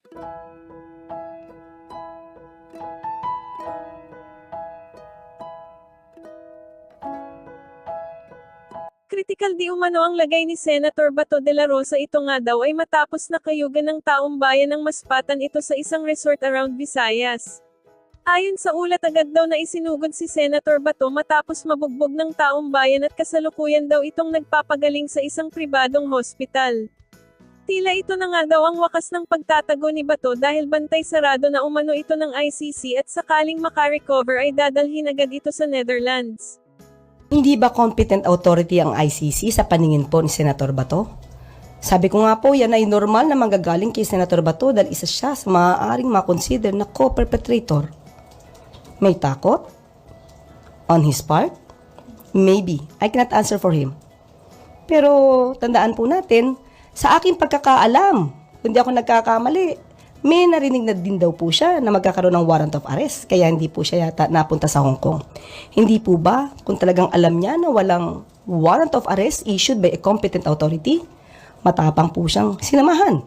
Kritikal di umano ang lagay ni Senator Bato de la Rosa. Ito nga daw ay matapos na kayugan ng taong bayan ng Maspatan ito sa isang resort around Visayas. Ayon sa ulat, agad daw na isinugod si Senator Bato matapos mabugbog ng taong bayan at kasalukuyan daw itong nagpapagaling sa isang pribadong hospital. Tila ito na nga daw ang wakas ng pagtatago ni Bato dahil bantay sarado na umano ito ng ICC at sakaling makarecover ay dadalhin agad ito sa Netherlands. Hindi ba competent authority ang ICC sa paningin po ni Senator Bato? Sabi ko nga po, yan ay normal na manggagaling kay Senator Bato dahil isa siya sa maaaring makonsider na co-perpetrator. May takot? On his part? Maybe. I cannot answer for him. Pero tandaan po natin, sa aking pagkakaalam, kung di ako nagkakamali, may narinig na din daw po siya na magkakaroon ng warrant of arrest, kaya hindi po siya yata napunta sa Hong Kong. Hindi po ba, kung talagang alam niya na walang warrant of arrest issued by a competent authority, matapang po siyang sinamahan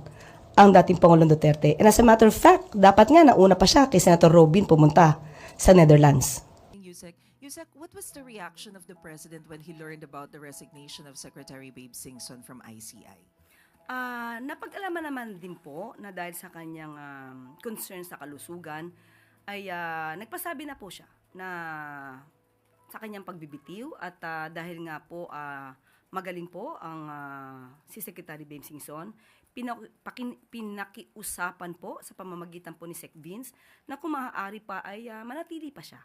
ang dating Pangulong Duterte. And as a matter of fact, dapat nga nauna pa siya kay Senator Robin pumunta sa Netherlands. Yusek, what was the reaction of the President when he learned about the resignation of Secretary Babe Singson from ICI? Napag-alaman naman din po na dahil sa kanyang concern sa kalusugan ay nagpasabi na po siya na sa kanyang pagbibitiw at dahil nga po magaling po ang si Secretary Babe Singson, pinakiusapan po sa pamamagitan po ni Sec Vince na kung maaari pa ay manatili pa siya.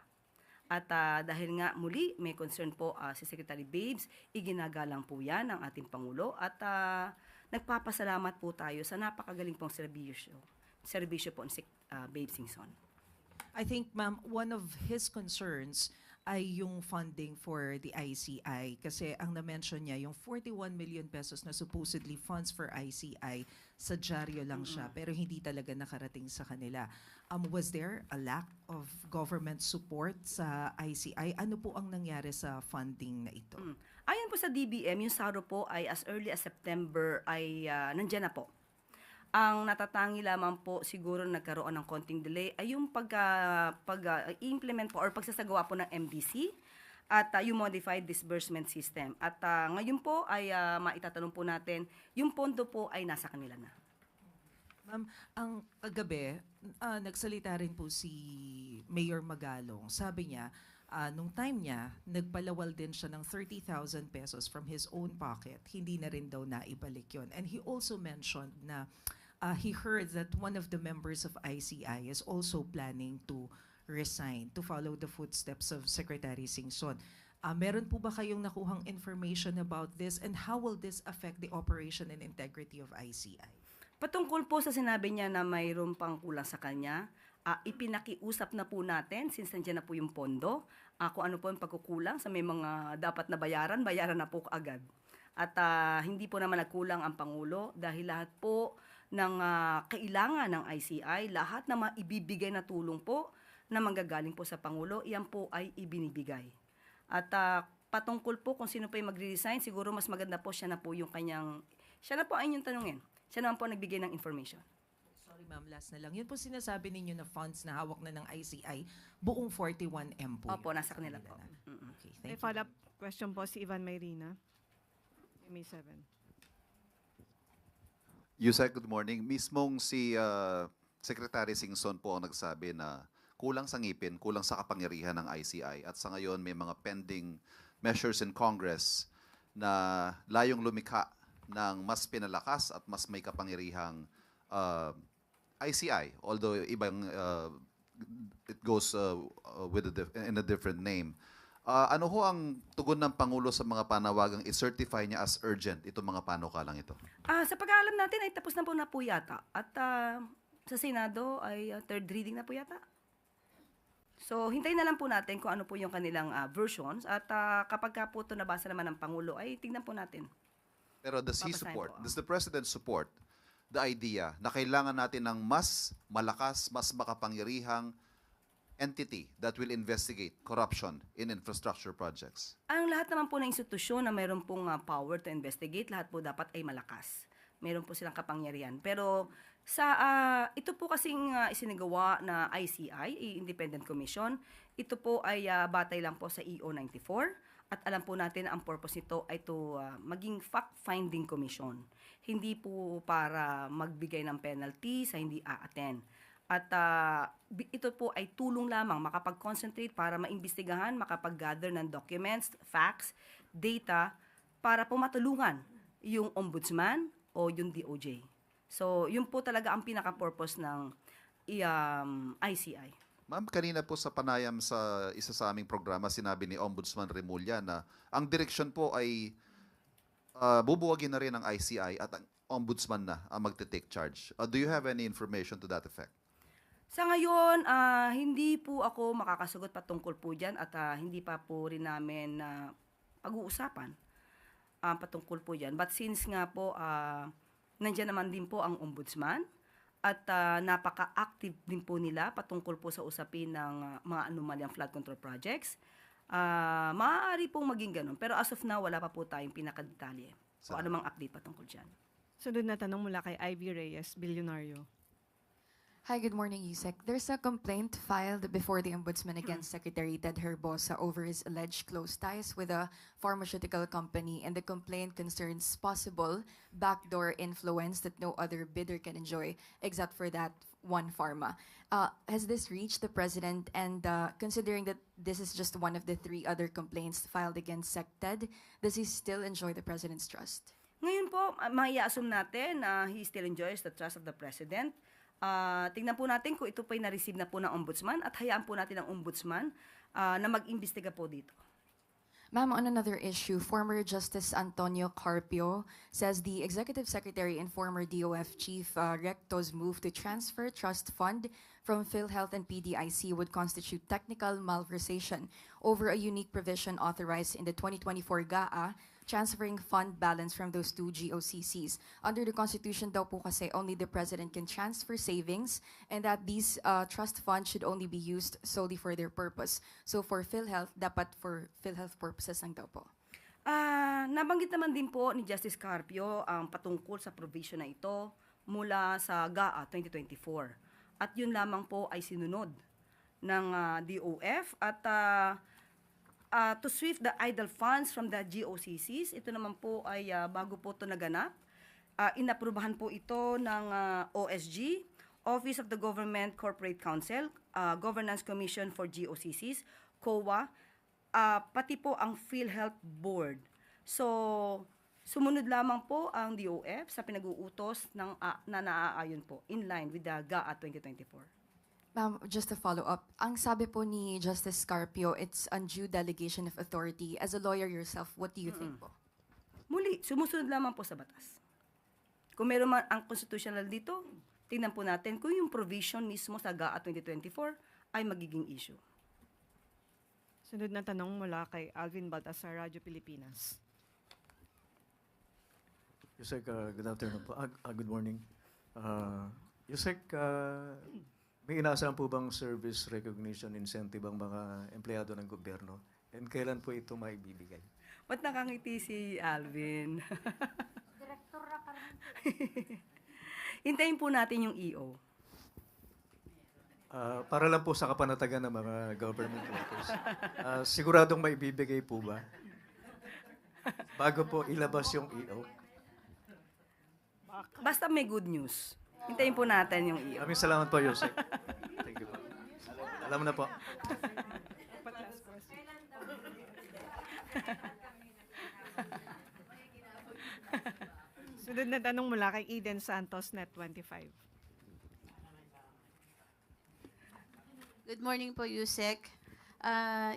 At dahil nga muli may concern po si Secretary Babes, iginagalang po yan ng ating Pangulo at nagpapasalamat po tayo sa napakagaling pong serbisyo po ni Babe Singson. I think, ma'am, one of his concerns ay yung funding for the ICI kasi ang na-mention niya yung 41 million pesos na supposedly funds for ICI sa dyaryo lang siya pero hindi talaga nakarating sa kanila. Was there a lack of government support sa ICI? Ano po ang nangyari sa funding na ito? Ayon po sa DBM, yung SARO po ay as early as September ay nandyan na po. Ang natatangi lamang po siguro nagkaroon ng konting delay ay yung pag-implement po or pagsasagawa po ng MDC at yung modified disbursement system. At ngayon po ay maitatanong po natin, yung pondo po ay nasa kanila na. Ma'am, ang kagabi, nagsalita rin po si Mayor Magalong. Sabi niya, nung time niya, nagpalawal din siya ng 30,000 pesos from his own pocket. Hindi na rin daw naibalik yon. And he also mentioned na he heard that one of the members of ICI is also planning to resign to follow the footsteps of Secretary Singson. Meron po ba kayong nakuhang information about this and how will this affect the operation and integrity of ICI? Patungkol po sa sinabi niya na mayroon pang kulang sa kanya, ipinakiusap na po natin since nandiyan na po yung pondo. Kung ano po yung pagkukulang sa may mga dapat na bayaran na po agad. At hindi po naman nagkulang ang Pangulo dahil lahat po ng kailangan ng ICI, lahat na maibibigay na tulong po na manggagaling po sa Pangulo, iyan po ay ibinibigay. At patungkol po kung sino pa yung magre-resign, siguro mas maganda po siya na po yung kanyang, siya na po ay yung tanungin. Siya naman po nagbigay ng information. Sorry ma'am, last na lang. Yun po sinasabi ninyo na funds na hawak na ng ICI, buong 41M po. Opo, nasa kanila po. Okay, May thank you. follow-up question po si Ivan Mayrina. May 7. Yusek, good morning. Mismong si Secretary Singson po ang nagsabi na kulang sa ngipin, kulang sa kapangyarihan ng ICI at sa ngayon may mga pending measures in Congress na layong lumikha ng mas pinalakas at mas may kapangyarihang ICI, although ibang it goes in a different name. Ano ho ang tugon ng Pangulo sa mga panawagang i-certify niya as urgent itong mga panukalang ito? Sa pag-aalam natin ay tapos na po yata. At sa Senado ay third reading na po yata. So, hintayin na lang po natin kung ano po yung kanilang versions. At kapag ka po ito nabasa naman ng Pangulo, ay tingnan po natin. Pero does he Papasahin support, po. does the President support the idea na kailangan natin ng mas malakas, mas makapangyarihang entity that will investigate corruption in infrastructure projects? Ang lahat naman po ng institusyon na mayroon pong power to investigate, lahat po dapat ay malakas. Meron po silang kapangyarihan. Pero ito po kasing isinagawa na ICI, Independent Commission, ito po ay batay lang po sa EO 94 at alam po natin na ang purpose nito ay to maging fact-finding commission. Hindi po para magbigay ng penalty sa hindi a-attend. At ito po ay tulong lamang makapag-concentrate para maimbestigahan, makapag-gather ng documents, facts, data para po matulungan yung ombudsman o yung DOJ. So, yun po talaga ang pinaka-purpose ng ICI. Ma'am, kanina po sa panayam sa isa sa aming programa, sinabi ni Ombudsman Remulla na ang direksyon po ay bubuwagin na rin ang ICI at ang Ombudsman na ang magte-take charge. Do you have any information to that effect? Sa ngayon, hindi po ako makakasagot patungkol po dyan at hindi pa po rin namin pag-uusapan patungkol po dyan. But since nga po, nandyan naman din po ang ombudsman at napaka-active din po nila patungkol po sa usapin ng mga anomalyang flood control projects, maaari pong maging ganun. Pero as of now, wala pa po tayong pinakadetalye o anumang update patungkol dyan. Sunod na tanong mula kay Ivy Reyes, Bilyonaryo. Hi, good morning, Yusek. There's a complaint filed before the Ombudsman against Secretary Ted Herbosa over his alleged close ties with a pharmaceutical company, and the complaint concerns possible backdoor influence that no other bidder can enjoy, except for that one pharma. Has this reached the President, and considering that this is just one of the 3 other complaints filed against SecTed, does he still enjoy the President's trust? Ngayon po, mai-assume natin na he still enjoys the trust of the President. Tingnan po natin kung ito po'y na-receive na po ng ombudsman at hayaan po natin ang ombudsman na mag-imbestiga po dito. Ma'am, on another issue, former Justice Antonio Carpio says the Executive Secretary and former DOF Chief Recto's move to transfer trust fund from PhilHealth and PDIC would constitute technical malversation over a unique provision authorized in the 2024 GAA, transferring fund balance from those 2 GOCCs. Under the Constitution daw po kasi only the President can transfer savings, and that these trust funds should only be used solely for their purpose. So for PhilHealth, dapat for PhilHealth purposes lang daw po. Nabanggit naman din po ni Justice Carpio ang patungkol sa provision na ito mula sa GAA 2024. At yun lamang po ay sinunod ng DOF at to sweep the idle funds from the GOCCs. Ito naman po ay bago po ito naganap. Inaprubahan po ito ng OSG, Office of the Government Corporate Council, Governance Commission for GOCCs, COA, pati po ang PhilHealth Board. So, sumunod lamang po ang DOF sa pinag-uutos na naaayon po in line with the GAA 2024. Ma'am, just to follow up, ang sabi po ni Justice Carpio, it's undue delegation of authority. As a lawyer yourself, what do you think po? Muli, sumusunod lamang po sa batas. Kung meron man ang constitutional dito, tingnan po natin kung yung provision mismo sa GAA 2024 ay magiging issue. Sunod na tanong mula kay Alvin Baltasar, Radyo Pilipinas. Yusek, good afternoon po. Good morning. Yusek, may inaasahan po bang service recognition incentive ang mga empleyado ng gobyerno? And kailan po ito maibibigay? Ba't nakangiti si Alvin? Direktor na ka rin. Hintayin po natin yung EO. Para lang po sa kapanatagan ng mga government workers. Siguradong maibibigay po ba? Bago po ilabas yung EO? Basta may good news. Hintayin po natin yung EO. Maraming salamat po, Yusek. Thank you po. Alam mo na po. Sunod na tanong mula kay Eden Santos, Net25. Good morning po, Yusek.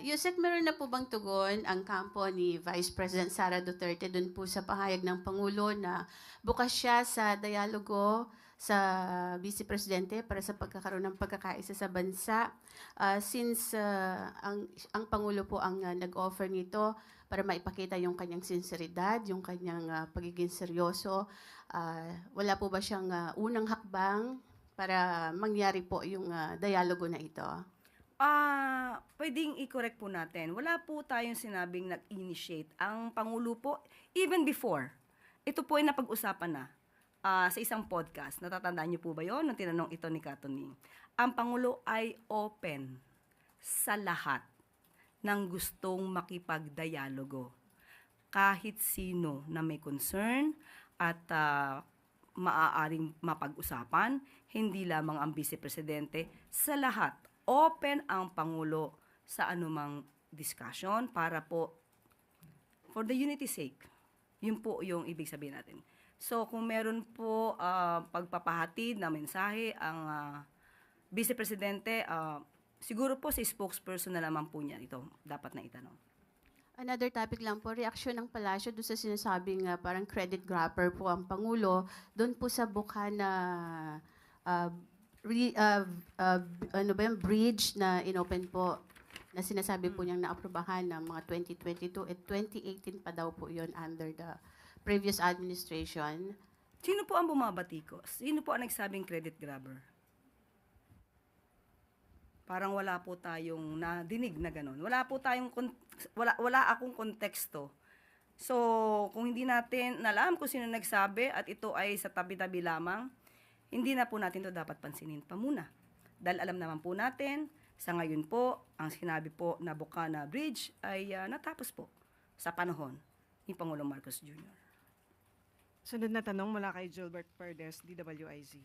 Yusek, meron na po bang tugon ang kampo ni Vice President Sara Duterte dun po sa pahayag ng Pangulo na bukas siya sa dialogo sa Vice Presidente para sa pagkakaroon ng pagkakaisa sa bansa? Since ang Pangulo po ang nag-offer nito para maipakita yung kanyang sinseridad, yung kanyang pagiging seryoso, wala po ba siyang unang hakbang para mangyari po yung dialogo na ito? Pwedeng i-correct po natin. Wala po tayong sinabing nag-initiate. Ang Pangulo po, even before, ito po ay napag-usapan na sa isang podcast. Natatandaan niyo po ba yon nung tinanong ito ni Katuning? Ang Pangulo ay open sa lahat ng gustong makipagdialogo. Kahit sino na may concern at maaaring mapag-usapan, hindi lamang ang Vice Presidente, sa lahat. Open ang Pangulo sa anumang discussion para po for the unity sake. Yun po yung ibig sabihin natin. So kung meron po pagpapahatid na mensahe ang Vice Presidente, siguro po si spokesperson na lamang po niya ito dapat na itanong. Another topic lang po, reaksyon ng palasyo doon sa sinasabing parang credit grabber po ang Pangulo, doon po sa bukhan na bridge na inopen po, na sinasabi po niyang naaprubahan ng mga 2022 at 2018 pa daw po yon under the previous administration. Sino po ang bumabatikos? Sino po ang nagsabing credit grabber? Parang wala po tayong nadinig na ganun. Wala akong konteksto. So, kung hindi natin alam kung sino nagsabi at ito ay sa tabi-tabi lamang, hindi na po natin ito dapat pansinin pa muna. Dahil alam naman po natin, sa ngayon po, ang sinabi po na Bukana Bridge ay natapos po sa panahon ni Pangulong Marcos Jr. Sunod na tanong mula kay Gilbert Perdes, DWIZ.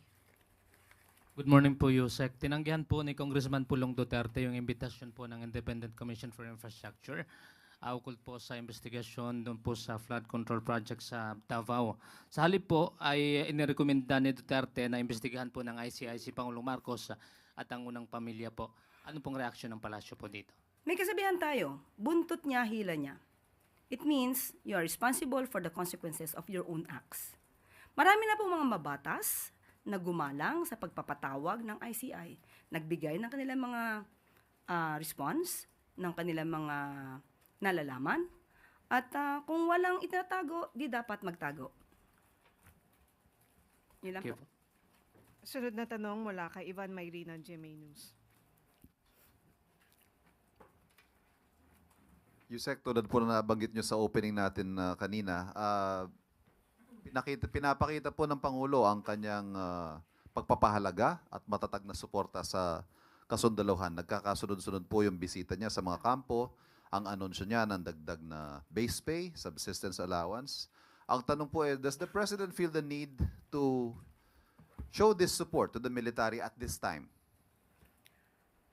Good morning po, Yusek. Tinanggihan po ni Congressman Pulong Duterte yung imbitasyon po ng Independent Commission for Infrastructure ukol po sa investigasyon doon po sa flood control project sa Davao. Sa halip po ay inirekomenda ni Duterte na investigahan po ng ICI si Pangulong Marcos at ang unang pamilya po. Ano pong reaksyon ng palasyo po dito? May kasabihan tayo, buntot niya, hila niya. It means you are responsible for the consequences of your own acts. Marami na po mga mabatas na gumalang sa pagpapatawag ng ICI. Nagbigay ng kanilang mga response, ng kanilang mga nalalaman. At kung walang itinatago, di dapat magtago. Yun lang Okay po. po. Sunod na tanong mula kay Ivan Mayrina, GMA News. Yusek, tulad po na nabanggit nyo sa opening natin kanina, pinapakita po ng Pangulo ang kanyang pagpapahalaga at matatag na suporta sa kasundaluhan. Nagkakasunod-sunod po yung bisita niya sa mga kampo, ang anunsyo niya ng dagdag na base pay, subsistence allowance. Ang tanong po does the President feel the need to show this support to the military at this time?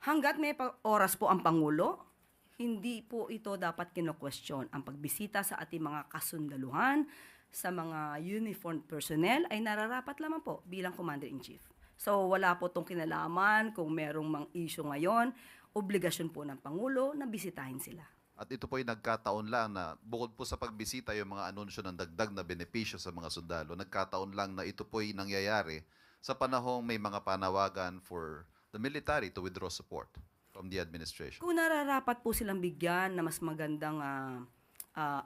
Hanggat may oras po ang Pangulo, hindi po ito dapat kino-question. Ang pagbisita sa ating mga kasundaluhan, sa mga uniformed personnel, ay nararapat lamang po bilang Commander-in-Chief. So wala po itong kinalaman kung merong mang issue ngayon, obligasyon po ng Pangulo na bisitahin sila. At ito po ay nagkataon lang na bukod po sa pagbisita yung mga anunsyo ng dagdag na benepisyo sa mga sundalo, nagkataon lang na ito po ay nangyayari sa panahong may mga panawagan for the military to withdraw support from the administration. Kung nararapat po silang bigyan na mas magandang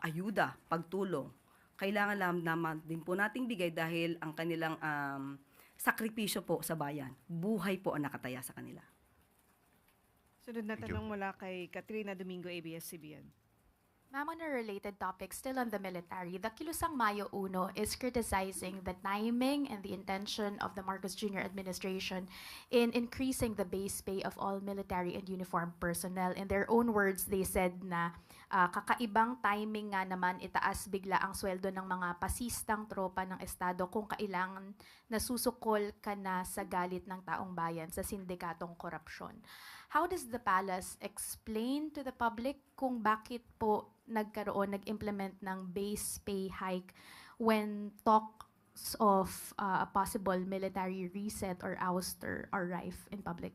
ayuda, pagtulong, kailangan naman din po nating bigay dahil ang kanilang sakripisyo po sa bayan, buhay po ang nakataya sa kanila. Sunod na Thank you. tanong mula kay Katrina Domingo, ABS-CBN. Ma'am, on a related topic, still on the military, the Kilusang Mayo Uno is criticizing the timing and the intention of the Marcos Jr. administration in increasing the base pay of all military and uniformed personnel. In their own words, they said na kakaibang timing nga naman itaas bigla ang sweldo ng mga pasistang tropa ng Estado kung kailangan nasusukol ka na sa galit ng taong bayan sa sindikatong korupsyon. How does the palace explain to the public kung bakit po nag-implement ng base pay hike when talks of a possible military reset or ouster are rife in public?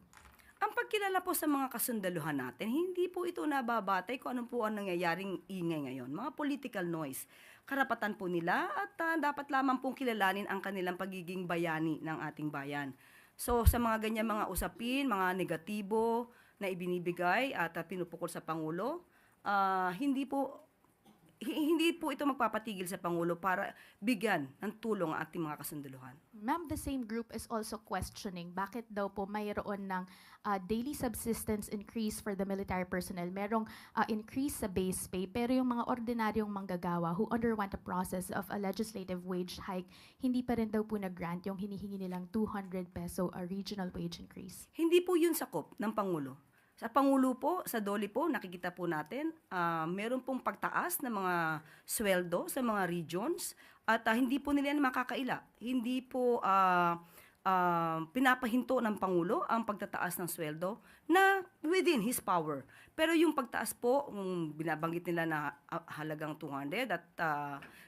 Ang pagkilala po sa mga kasundaluhan natin, hindi po ito nababatay kung ano po ang nangyayaring ingay ngayon. Mga political noise. Karapatan po nila at dapat lamang pong kilalanin ang kanilang pagiging bayani ng ating bayan. So sa mga ganyan mga usapin, mga negatibo na ibinibigay at pinupukol sa Pangulo, hindi po hindi po ito magpapatigil sa Pangulo para bigyan ng tulong ang ating mga kasunduluhan. Ma'am, the same group is also questioning bakit daw po mayroon ng daily subsistence increase for the military personnel. Merong increase sa base pay, pero yung mga ordinaryong manggagawa who underwent a process of a legislative wage hike, hindi pa rin daw po nag-grant yung hinihingi nilang 200 peso regional wage increase. Hindi po yun sakop ng Pangulo. Sa Pangulo po, sa DOLE po, nakikita po natin, meron pong pagtaas ng mga sweldo sa mga regions at hindi po nila yan makakaila. Hindi po pinapahinto ng Pangulo ang pagtataas ng sweldo na within his power. Pero yung pagtaas po, binabanggit nila na halagang 200 at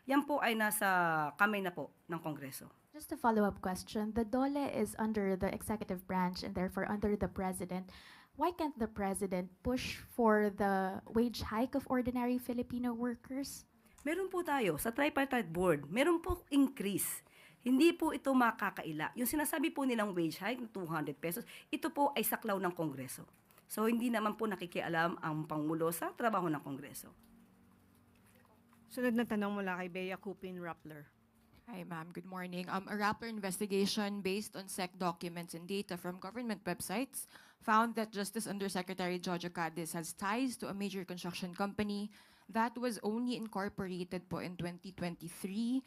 yan po ay nasa kamay na po ng Kongreso. Just a follow-up question. The DOLE is under the executive branch and therefore under the president. Why can't the president push for the wage hike of ordinary Filipino workers? Meron po tayo sa tripartite board, meron po increase. Hindi po ito makakaila. Yung sinasabi po nilang wage hike na 200 pesos, ito po ay saklaw ng Kongreso. So hindi naman po nakikialam ang Pangulo sa trabaho ng Kongreso. Sunod na tanong mula kay Bea Cupin Rappler. Hi, ma'am. Good morning. A Rappler investigation based on SEC documents and data from government websites found that Justice Undersecretary Jojo Cadiz has ties to a major construction company that was only incorporated po in 2023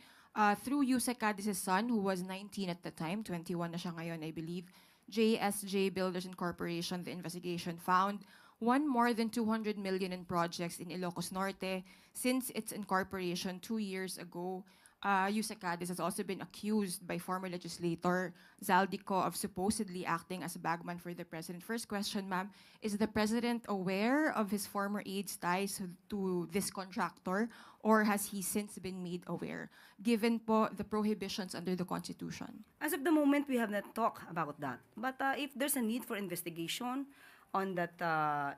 through Yusek Cadiz's son, who was 19 at the time, 21 na siya ngayon, I believe. JSJ Builders Incorporation, the investigation found won more than 200 million in projects in Ilocos Norte since its incorporation 2 years ago. Yusek Cadiz has also been accused by former legislator Zaldico of supposedly acting as a bagman for the president. First question, ma'am, is the president aware of his former aide's ties to this contractor, or has he since been made aware, given po the prohibitions under the Constitution? As of the moment, we have not talked about that. But if there's a need for investigation on that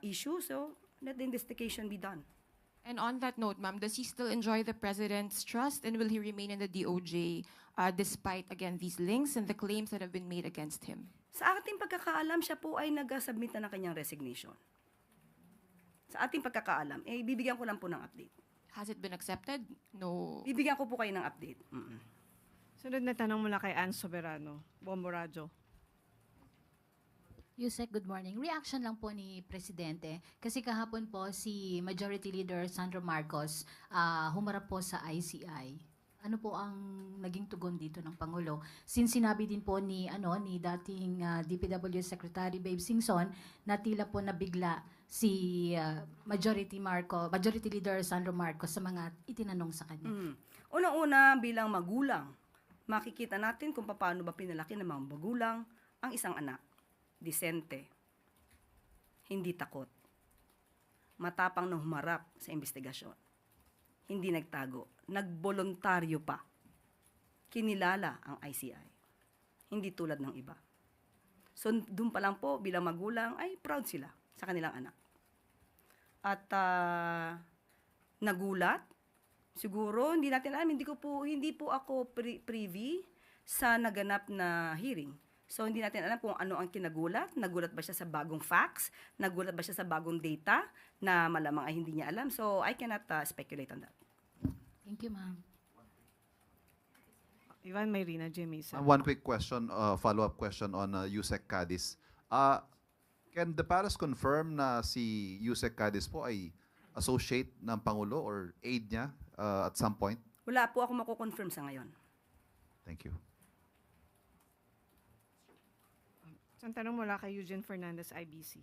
issue, so let the investigation be done. And on that note, ma'am, does he still enjoy the president's trust, and will he remain in the DOJ despite, again, these links and the claims that have been made against him? Sa ating pagkakaalam, siya po ay nag-submit na ng kanyang resignation. Sa ating pagkakaalam, bibigyan ko lang po ng update. Has it been accepted? No. Bibigyan ko po kayo ng update. Sunod na tanong mula kay Ann Soberano, Bombo Radyo. Yusek, good morning. Reaction lang po ni Presidente. Kasi kahapon po si Majority Leader Sandro Marcos humarap po sa ICI. Ano po ang naging tugon dito ng Pangulo? Since sinabi din po ni dating DPW Secretary Babe Singson na tila po nabigla si Majority Leader Sandro Marcos sa mga itinanong sa kanya. Unang-una, bilang magulang, makikita natin kung paano ba pinalaki ng mga magulang ang isang anak. Disente, hindi takot, matapang na humarap sa investigasyon, hindi nagtago, nagboluntaryo pa, kinilala ang ICI, hindi tulad ng iba. So, doon pa lang po, bilang magulang, ay proud sila sa kanilang anak. At nagulat, siguro, hindi natin alam, hindi po ako privy sa naganap na hearing. So, hindi natin alam kung ano ang kinagulat. Nagulat ba siya sa bagong facts? Nagulat ba siya sa bagong data na malamang ay hindi niya alam? So, I cannot speculate on that. Thank you, ma'am. Ivan Mayrina, Jimmy. One quick question, follow-up question on Yusek Cadiz. Can the Paras confirm na si Yusek Cadiz po ay associate ng Pangulo or aide niya at some point? Wala po ako mako-confirm sa ngayon. Thank you. Isang tanong mula kay Eugene Fernandez, IBC.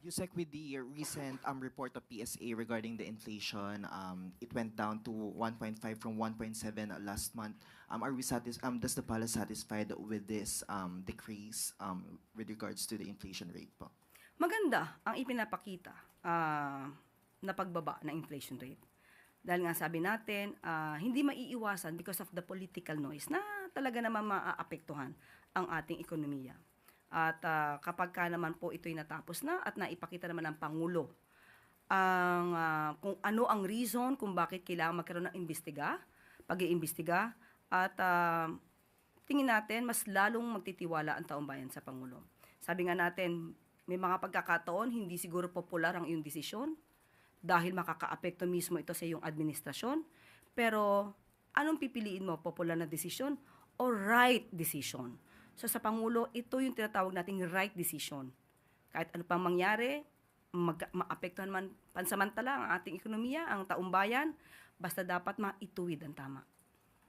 Yusek, with the recent report of PSA regarding the inflation, it went down to 1.5 from 1.7 last month. Are we does the palace satisfied with this decrease with regards to the inflation rate po? Maganda ang ipinapakita na pagbaba ng inflation rate. Dahil nga sabi natin, hindi maiiwasan because of the political noise na talaga naman maaapektuhan ang ating ekonomiya. At kapag ka naman po ito'y natapos na at naipakita naman ng Pangulo ang kung ano ang reason kung bakit kailangan magkaroon ng pag-iimbestiga at tingin natin mas lalong magtitiwala ang taong bayan sa Pangulo. Sabi nga natin, may mga pagkakataon, hindi siguro popular ang iyong desisyon dahil makakaapekto mismo ito sa iyong administrasyon. Pero anong pipiliin mo? Popular na desisyon o right decision? So sa Pangulo, ito yung tinatawag nating right decision. Kahit ano pang mangyari, maapektuhan man pansamantala ang ating ekonomiya, ang taumbayan, basta dapat maituwid ang tama.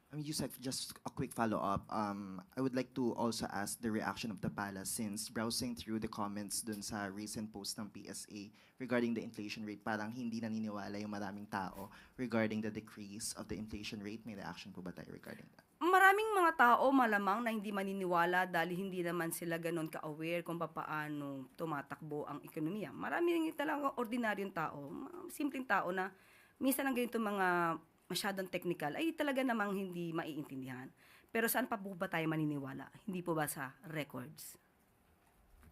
Yusek, just a quick follow-up. I would like to also ask the reaction of the palace since browsing through the comments dun sa recent post ng PSA regarding the inflation rate, parang hindi naniniwala yung maraming tao regarding the decrease of the inflation rate. May reaction po ba tayo regarding that? Maraming mga tao malamang na hindi maniniwala dahil hindi naman sila ganun ka-aware kung paano tumatakbo ang ekonomiya. Marami talagang ordinaryong tao, simpleng tao na minsan ang ganito mga masyadong technical ay talaga namang hindi maiintindihan. Pero saan pa po ba tayo maniniwala? Hindi po ba sa records?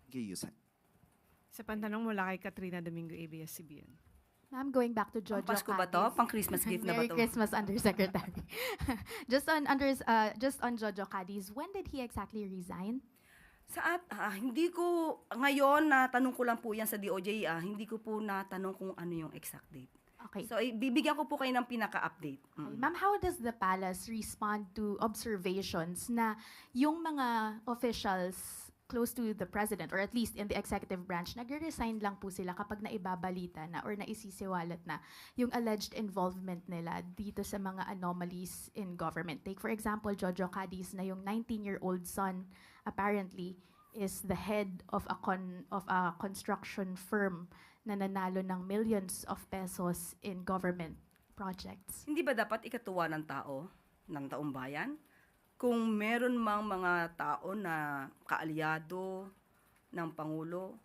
Okay, Yusek. Sa pantanong mula kay Katrina Domingo, ABS-CBN. Ma'am, going back to Jojo Pasko ba to? Cadiz. Pang Christmas gift na ba Merry to? Christmas, Undersecretary. just on Jojo Cadiz, when did he exactly resign? Hindi ko, ngayon, natanong ko lang po yan sa DOJ, hindi ko po natanong kung ano yung exact date. Okay. So, bibigyan ko po kayo ng pinaka-update. Okay. Ma'am, how does the palace respond to observations na yung mga officials close to the president or at least in the executive branch, nagre-resign lang po sila kapag naibabalita na or naisisiwalat na yung alleged involvement nila dito sa mga anomalies in government. Take for example, Jojo Cadiz na yung 19-year-old son apparently is the head of a construction firm na nanalo ng millions of pesos in government projects. Hindi ba dapat ikatuwa ng tao, ng taong bayan? Kung meron mang mga tao na kaalyado ng Pangulo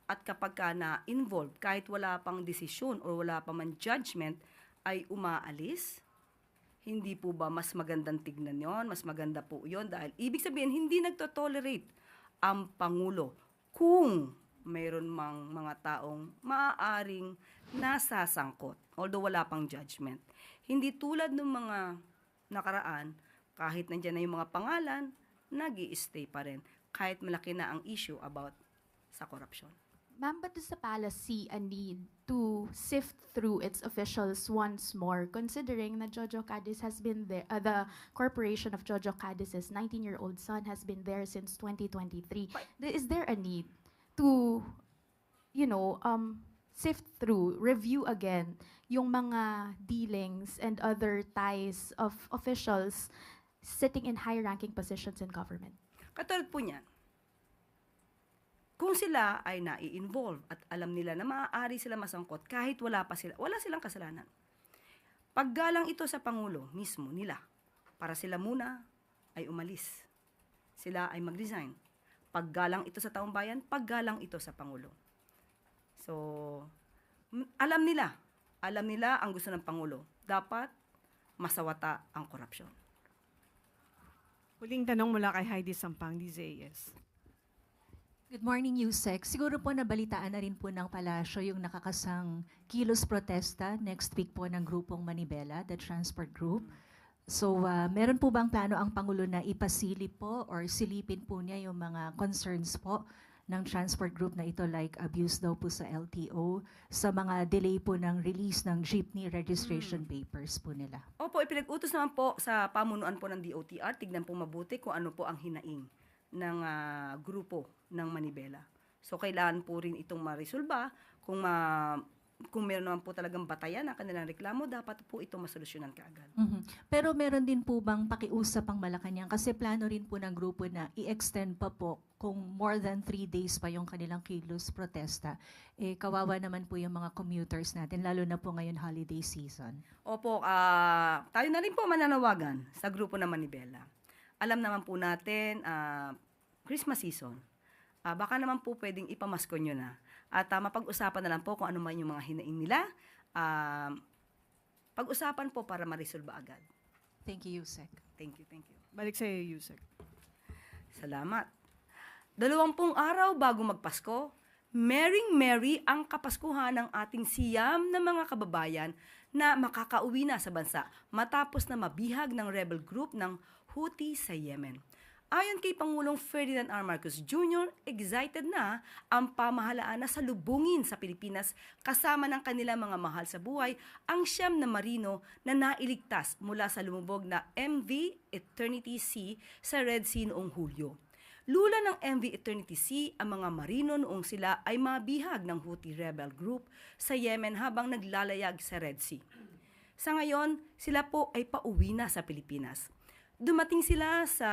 at kapag ka na-involved, kahit wala pang desisyon o wala pa man judgment, ay umaalis, hindi po ba mas magandang tignan yon? Mas maganda po yon dahil ibig sabihin, hindi nagtotolerate ang Pangulo kung mayroon mang mga taong maaaring nasasangkot, although wala pang judgment. Hindi tulad ng mga nakaraan, kahit nandiyan na yung mga pangalan, nag-i-stay pa rin, kahit malaki na ang issue about sa corruption. Ma'am, but does the palace see a need to sift through its officials once more, considering that Jojo Cadiz has been there, the corporation of Jojo Cadiz's 19-year-old son has been there since 2023? Is there a need to, sift through, review again yung mga dealings and other ties of officials sitting in high-ranking positions in government? Katulad po niyan, kung sila ay nai-involve at alam nila na maaari sila masangkot kahit wala silang kasalanan. Paggalang ito sa Pangulo mismo nila, para sila muna ay umalis. Sila ay mag-resign. Paggalang ito sa taong bayan, paggalang ito sa Pangulo. So, alam nila ang gusto ng Pangulo. Dapat masawata ang korupsyon. Huling tanong mula kay Heidi Sampang, DZAS. Good morning, Yusek. Siguro po nabalitaan na rin po ng palasyo yung nakakasang kilos protesta next week po ng grupong Manibela, the Transport Group. So, meron po bang plano ang Pangulo na ipasilip po or silipin po niya yung mga concerns po ng transport group na ito like abuse daw po sa LTO, sa mga delay po ng release ng jeepney registration papers po nila? Opo, ipinag-utos naman po sa pamunuan po ng DOTR. Tignan po mabuti kung ano po ang hinaing ng grupo ng Manibela. So, kailangan po rin itong maresolba. Kung meron naman po talagang batayan ang kanilang reklamo, dapat po ito masolusyonan kaagad. Pero meron din po bang pakiusap ang Malacanang? Kasi plano rin po ng grupo na i-extend pa po kung more than 3 days pa yung kanilang kilos protesta. Kawawa naman po yung mga commuters natin, lalo na po ngayon holiday season. Opo, tayo na rin po mananawagan sa grupo ng Manibela. Alam naman po natin, Christmas season. Baka naman po pwedeng ipamasko nyo na. At mapag-usapan na lang po kung ano man yung mga hinaing nila. Pag-usapan po para ma-resolve agad. Thank you, Yusek. Thank you. Balik sa iyo, Yusek. Salamat. 20 araw bago magpasko, merry ang kapaskuhan ng ating siyam na mga kababayan na makakauwi na sa bansa matapos na mabihag ng rebel group ng Houthi sa Yemen. Ayon kay Pangulong Ferdinand R. Marcos Jr., excited na ang pamahalaan na salubungin sa Pilipinas kasama ng kanilang mga mahal sa buhay ang 9 na marino na nailigtas mula sa lumubog na MV Eternity Sea sa Red Sea noong Hulyo. Lula ng MV Eternity Sea ang mga marino noong sila ay mabihag ng Houthi rebel group sa Yemen habang naglalayag sa Red Sea. Sa ngayon, sila po ay pauwi na sa Pilipinas. Dumating sila sa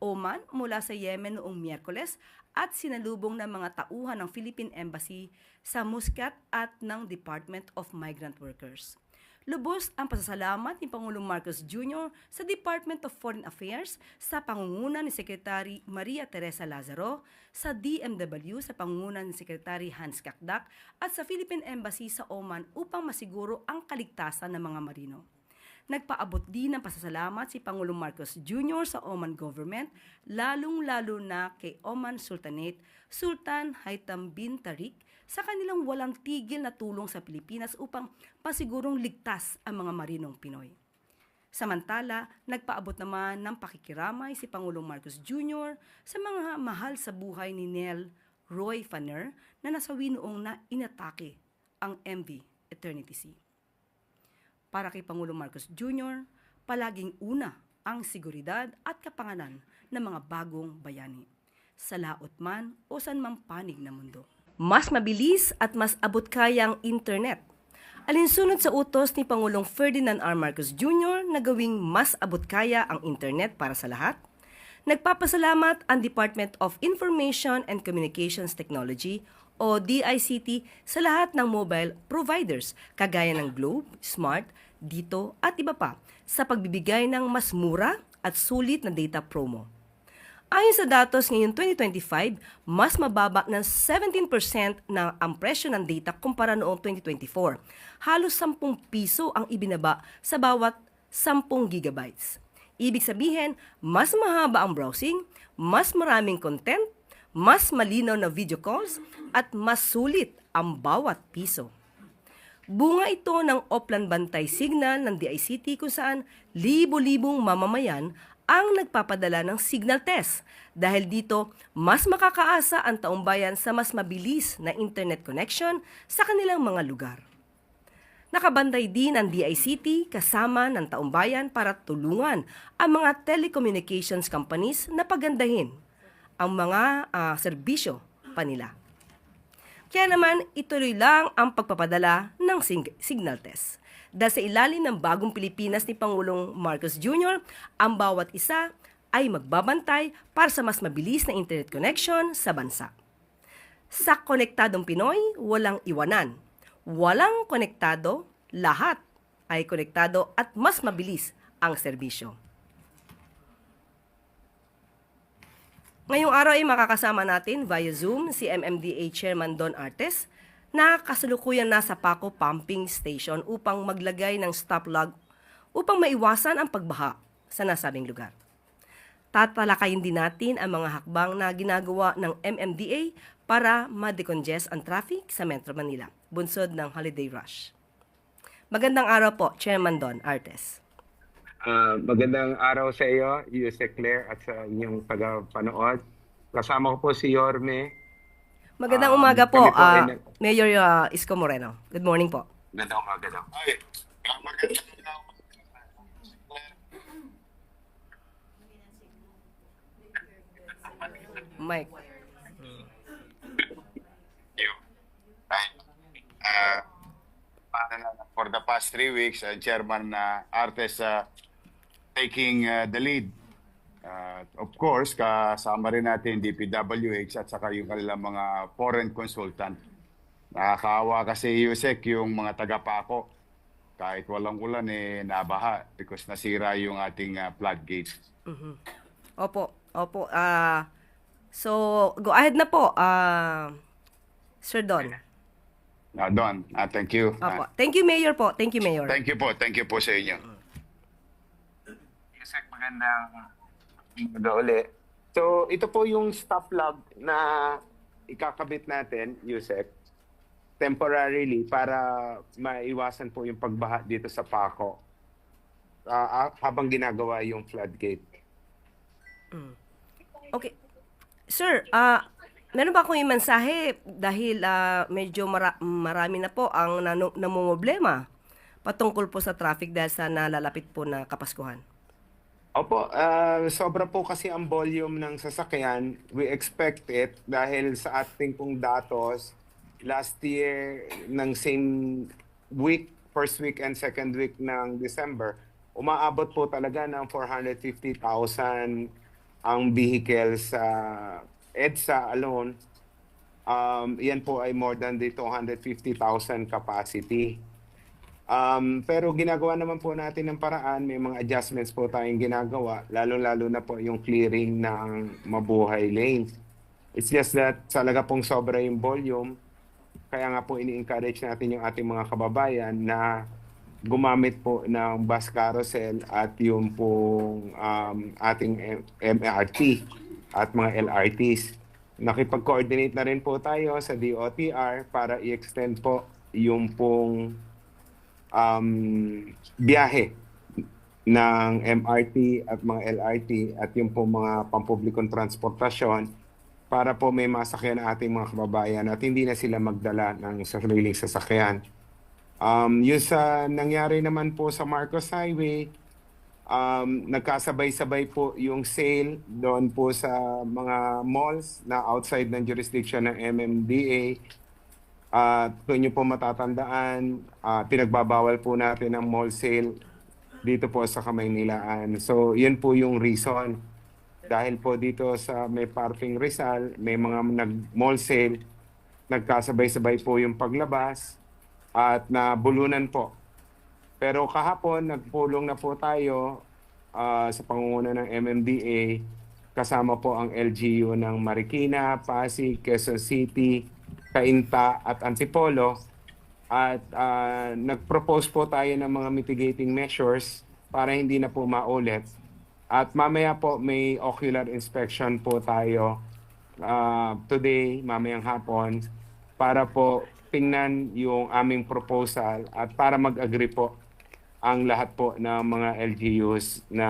Oman mula sa Yemen noong Miyerkules at sinalubong ng mga tauhan ng Philippine Embassy sa Muscat at ng Department of Migrant Workers. Lubos ang pasasalamat ni Pangulong Marcos Jr. sa Department of Foreign Affairs sa pangunguna ni Secretary Maria Teresa Lazaro, sa DMW sa pangunguna ni Secretary Hans Kakdak at sa Philippine Embassy sa Oman upang masiguro ang kaligtasan ng mga marino. Nagpaabot din ng pasasalamat si Pangulong Marcos Jr. sa Oman government, lalong-lalo na kay Oman Sultanate, Sultan Haitham bin Tariq, sa kanilang walang tigil na tulong sa Pilipinas upang pasigurong ligtas ang mga marinong Pinoy. Samantala, nagpaabot naman ng pakikiramay si Pangulong Marcos Jr. sa mga mahal sa buhay ni Nel Roy Fanner na nasawi noong na inatake ang MV Eternity Sea. Para kay Pangulong Marcos Jr., palaging una ang seguridad at kapanganan ng mga bagong bayani, sa laot man o saan mang panig na mundo. Mas mabilis at mas abot kayang internet. Alinsunod sa utos ni Pangulong Ferdinand R. Marcos Jr. na gawing mas abot kaya ang internet para sa lahat, nagpapasalamat ang Department of Information and Communications Technology o DICT sa lahat ng mobile providers kagaya ng Globe, Smart, Dito at iba pa sa pagbibigay ng mas mura at sulit na data promo. Ayon sa datos ngayong 2025, mas mababa ng 17% na ang presyo ng data kumpara noong 2024. Halos 10 piso ang ibinaba sa bawat 10 gigabytes. Ibig sabihin, mas mahaba ang browsing, mas maraming content, mas malinaw na video calls, at mas sulit ang bawat piso. Bunga ito ng Oplan Bantay Signal ng DICT kung saan libo-libong mamamayan ang nagpapadala ng signal test. Dahil dito, mas makakaasa ang taumbayan sa mas mabilis na internet connection sa kanilang mga lugar. Nakabantay din ang DICT kasama ng taumbayan para tulungan ang mga telecommunications companies na pagandahin ang mga serbisyo pa nila. Kaya naman, ituloy lang ang pagpapadala ng signal test. Dahil sa ilalim ng bagong Pilipinas ni Pangulong Marcos Jr., ang bawat isa ay magbabantay para sa mas mabilis na internet connection sa bansa. Sa konektadong Pinoy, walang iwanan. Walang konektado, lahat ay konektado at mas mabilis ang serbisyo. Ngayong araw ay makakasama natin via Zoom si MMDA Chairman Don Artes na kasalukuyan nasa Paco Pumping Station upang maglagay ng stop log upang maiwasan ang pagbaha sa nasabing lugar. Tatalakayin din natin ang mga hakbang na ginagawa ng MMDA para ma-decongest ang traffic sa Metro Manila, bunsod ng holiday rush. Magandang araw po, Chairman Don Artes. Magandang araw sa iyo, Yusek Claire, at sa inyong tagapanood. Kasama ko po si Yorme. Magandang umaga po, Mayor Isko Moreno. Good morning po. Magandang umaga daw. Mike. For the past 3 weeks, Chairman Artes taking the lead. Of course, kasama rin natin DPWH at saka yung kanilang mga foreign consultant. Nakakaawa kasi Yusek yung mga taga-Paco. Kahit walang ulan nabaha because nasira yung ating floodgates. Mm-hmm. Opo. So, go ahead na po, Sir Don. Don, thank you. Opo. Thank you, Mayor po. Thank you, Mayor. Thank you po sa inyo. Yusek, magandang umaga uli. So, ito po yung stop log na ikakabit natin, Yusek, temporarily para maiwasan po yung pagbaha dito sa Paco habang ginagawa yung floodgate. Okay. Sir, meron ba akong imensahe dahil medyo marami na po ang namumblema patungkol po sa traffic dahil sa nalalapit po na Kapaskuhan? Opo, sobra po kasi ang volume ng sasakyan. We expect it dahil sa ating pong datos, last year ng same week, first week and second week ng December, umaabot po talaga ng 450,000 ang vehicles sa EDSA alone. Yan po ay more than the 250,000 capacity. Pero ginagawa naman po natin ng paraan, may mga adjustments po tayong ginagawa, lalo-lalo na po yung clearing ng mabuhay lanes. It's just that talaga pong sobra yung volume, kaya nga po ini-encourage natin yung ating mga kababayan na gumamit po ng bus carousel at yung pong ating MRT at mga LRTs. Nakipag-coordinate na rin po tayo sa DOTR para i-extend po yung pong biyahe ng MRT at mga LRT at yung po mga pampublikong transportasyon para po may masakyan ang ating mga kababayan at hindi na sila magdala ng sariling sasakyan. Yung sa nangyari naman po sa Marcos Highway, nagkasabay-sabay po yung sale doon po sa mga malls na outside ng jurisdiction ng MMDA. Kung nyo po matatandaan, pinagbabawal po natin ang mall sale dito po sa Kamaynilaan. So, yun po yung reason. Dahil po dito sa may parking Rizal, may mga nag-mall sale, nagkasabay-sabay po yung paglabas at nabulunan po. Pero kahapon, nagpulong na po tayo sa pangunguna ng MMDA, kasama po ang LGU ng Marikina, Pasig, Quezon City, Cainta at Antipolo at nag-propose po tayo ng mga mitigating measures para hindi na po maulit. At mamaya po may ocular inspection po tayo today, mamayang hapon, para po tingnan yung aming proposal at para mag-agree po ang lahat po ng mga LGUs na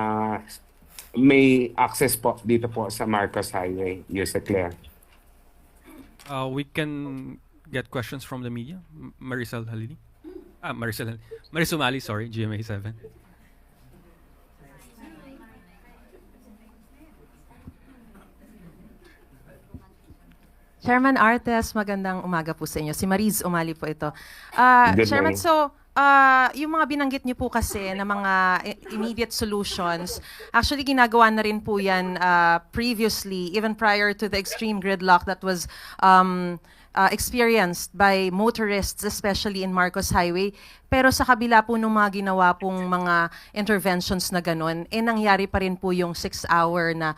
may access po dito po sa Marcos Highway, Yusek Claire. We can get questions from the media. Marisol Halili. Marisol Mali, sorry, GMA7. Chairman Artes, magandang umaga po sa inyo. Si Mariz Umali po ito. Good Chairman, morning. so yung mga binanggit niyo po kasi na mga immediate solutions, actually ginagawa na rin po yan previously, even prior to the extreme gridlock that was experienced by motorists, especially in Marcos Highway. Pero sa kabila po ng mga ginawa pong mga interventions na ganun, nangyari pa rin po yung 6-hour na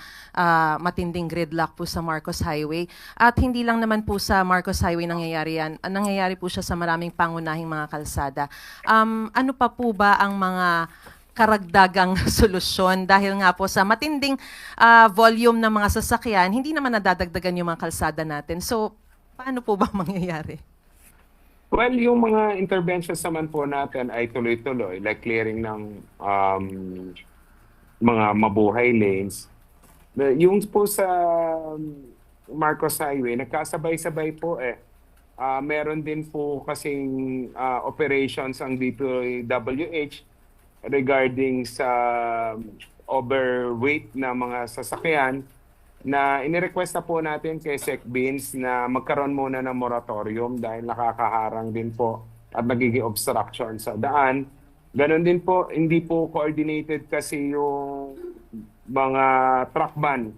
matinding gridlock po sa Marcos Highway. At hindi lang naman po sa Marcos Highway nangyayari yan. Nangyayari po siya sa maraming pangunahing mga kalsada. Ano pa po ba ang mga karagdagang solusyon dahil nga po sa matinding volume ng mga sasakyan, hindi naman nadadagdagan yung mga kalsada natin. So, paano po ba mangyayari? Well, yung mga interventions naman po natin ay tuloy-tuloy, like clearing ng mga mabuhay lanes. Yung po sa Marcos Highway, nagkasabay-sabay po meron din po kasing operations ang DPWH regarding sa overweight na mga sasakyan na inirequest na po natin kay Sec Beans na magkaroon muna ng moratorium dahil nakakaharang din po at nagiging obstruction sa daan. Ganon din po, hindi po coordinated kasi yung mga truck ban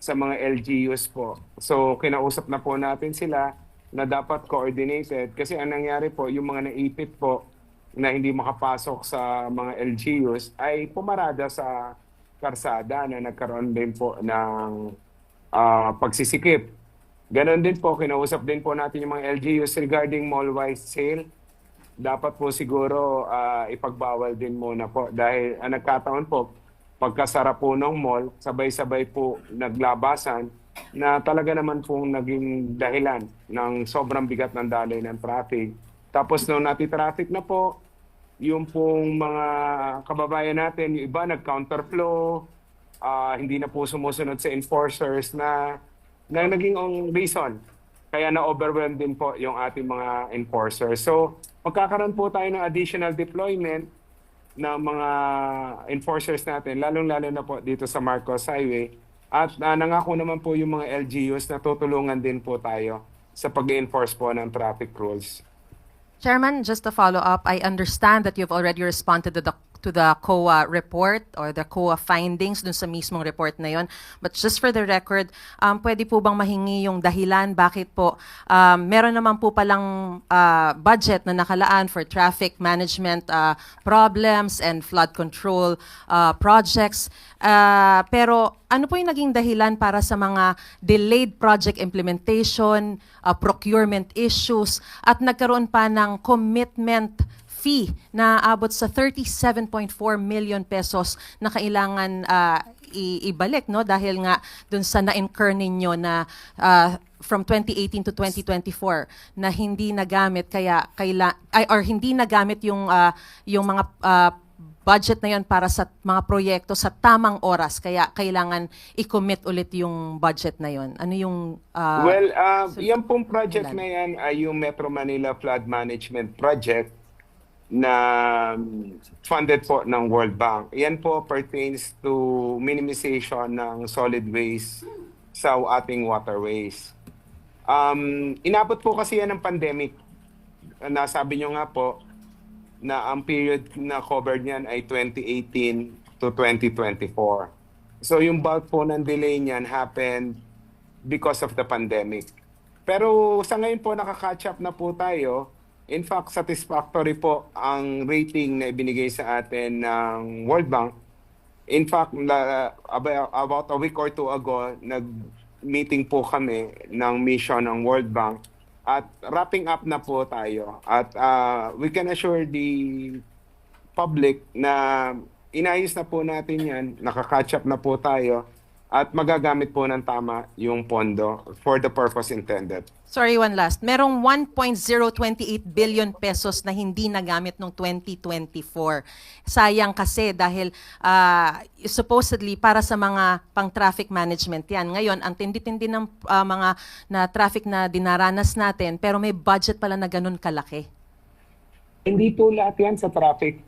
sa mga LGUs po. So kinausap na po natin sila na dapat coordinated kasi ang nangyari po, yung mga naipit po na hindi makapasok sa mga LGUs ay pumarada sa karsada na nagkaroon din po ng pagsisikip. Ganon din po, kinausap din po natin yung mga LGUs regarding mall-wide sale. Dapat po siguro ipagbawal din muna po dahil nagkataon po, pagkasara po ng mall, sabay-sabay po naglabasan na talaga naman pong naging dahilan ng sobrang bigat ng daloy ng traffic. Tapos nung nati-traffic na po, yung pong mga kababayan natin, yung iba nag-counterflow, hindi na po sumusunod sa enforcers na naging ang reason. Kaya na-overwhelm din po yung ating mga enforcers. So, magkakaroon po tayo ng additional deployment ng mga enforcers natin, lalong-lalo na po dito sa Marcos Highway. At nangako naman po yung mga LGUs na tutulungan din po tayo sa pag-enforce po ng traffic rules. Chairman, just to follow up, I understand that you've already responded to the COA report or the COA findings dun sa mismong report na yon. But just for the record, pwede po bang mahingi yung dahilan bakit po meron naman po palang budget na nakalaan for traffic management problems and flood control projects. Pero ano po yung naging dahilan para sa mga delayed project implementation, procurement issues, at nagkaroon pa ng commitment fee na abot sa 37.4 million pesos na kailangan ibalik, no, dahil nga dun sa na-incur ninyo na from 2018 to 2024 na hindi nagamit or hindi nagamit yung mga budget na yon para sa mga proyekto sa tamang oras, kaya kailangan i-commit ulit yung budget na yon. Ano yung yan pong project na yan ay yung Metro Manila Flood Management Project na funded po ng World Bank. Yan po pertains to minimization ng solid waste sa ating waterways. Inabot po kasi yan ng pandemic. Nasabi nyo nga po na ang period na covered niyan ay 2018 to 2024. So yung bulk po ng delay niyan happened because of the pandemic. Pero sa ngayon po nakaka-catch up na po tayo. In fact, satisfactory po ang rating na ibinigay sa atin ng World Bank. In fact, about a week or two ago, nag-meeting po kami ng mission ng World Bank at wrapping up na po tayo. At we can assure the public na inayos na po natin yan, nakaka-catch up na po tayo at magagamit po ng tama yung pondo for the purpose intended. Sorry, one last. Merong 1.028 billion pesos na hindi nagamit noong 2024. Sayang kasi dahil supposedly para sa mga pang-traffic management yan. Ngayon, ang tindi-tindi ng mga na traffic na dinaranas natin, pero may budget pala na ganun kalaki. Hindi po lahat yan sa traffic.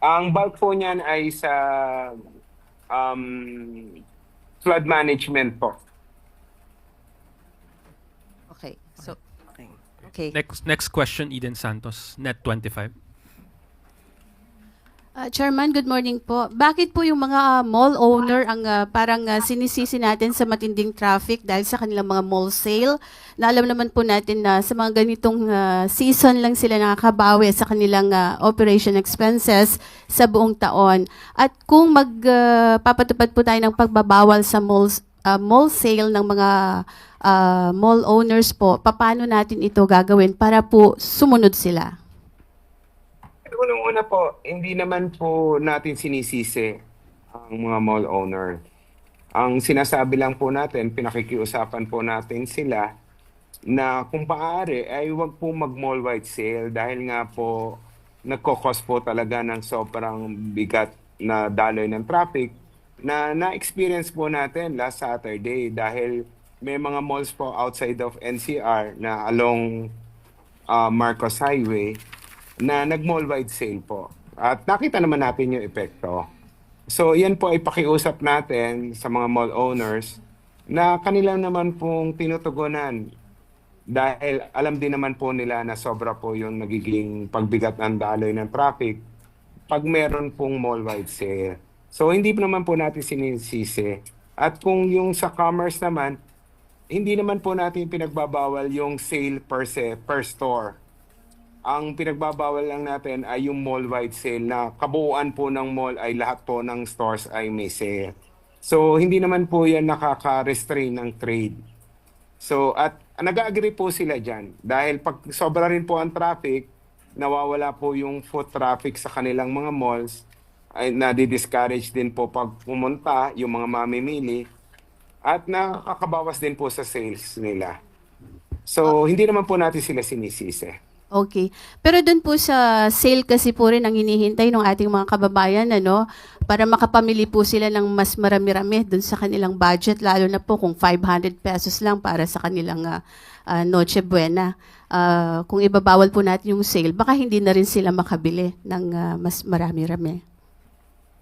Ang bulk po niyan ay sa flood management po. Okay. So, okay. Next question, Eden Santos, Net 25. Chairman, good morning po. Bakit po yung mga mall owner ang parang sinisisi natin sa matinding traffic dahil sa kanilang mga mall sale? Na alam naman po natin na sa mga ganitong season lang sila nakakabawi sa kanilang operation expenses sa buong taon. At kung magpapatupad po tayo ng pagbabawal sa mall sale ng mga mall owners po, paano natin ito gagawin para po sumunod sila? Unang-una po, hindi naman po natin sinisisi ang mga mall owner. Ang sinasabi lang po natin, pinakikiusapan po natin sila na kung maaari ay huwag po mag-mall-wide sale dahil nga po nagkokos po talaga ng sobrang bigat na daloy ng traffic na na-experience po natin last Saturday dahil may mga malls po outside of NCR na along Marcos Highway na nag-mall-wide sale po. At nakita naman natin yung epekto. So yan po ay pakiusap natin sa mga mall owners na kanila naman pong tinutugunan dahil alam din naman po nila na sobra po yung nagiging pagbigat ng daloy ng traffic pag meron pong mall-wide sale. So hindi naman po natin sinisisi. At kung yung sa commerce naman, hindi naman po natin pinagbabawal yung sale per store. Ang pinagbabawal lang natin ay yung mall-wide sale na kabuuan po ng mall ay lahat po ng stores ay may sale. So hindi naman po yan nakaka-restrain ng trade. So at nag-agree po sila dyan dahil pag sobra rin po ang traffic, nawawala po yung foot traffic sa kanilang mga malls, ay nadi-discourage din po pag pumunta yung mga mamimili at nakakabawas din po sa sales nila. So hindi naman po natin sila sinisisi. Okay. Pero doon po sa sale kasi po rin ang hinihintay ng ating mga kababayan, ano, para makapamili po sila ng mas marami-rami doon sa kanilang budget, lalo na po kung 500 pesos lang para sa kanilang Noche Buena. Kung ibabawal po natin yung sale, baka hindi na rin sila makabili ng mas marami-rami.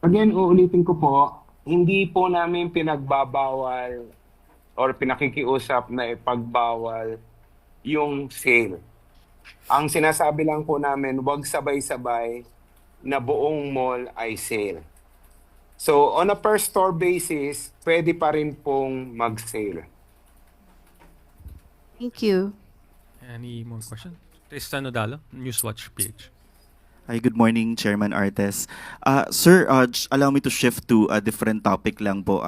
Again, uulitin ko po, hindi po namin pinagbabawal or pinakikiusap na ipagbawal yung sale. Ang sinasabi lang po namin, huwag sabay-sabay na buong mall ay sale. So, on a per store basis, pwede pa rin pong mag-sale. Thank you. Any more questions? Tristan Odalo, Newswatch PH. Hi, good morning, Chairman Artes. Sir, allow me to shift to a different topic lang po.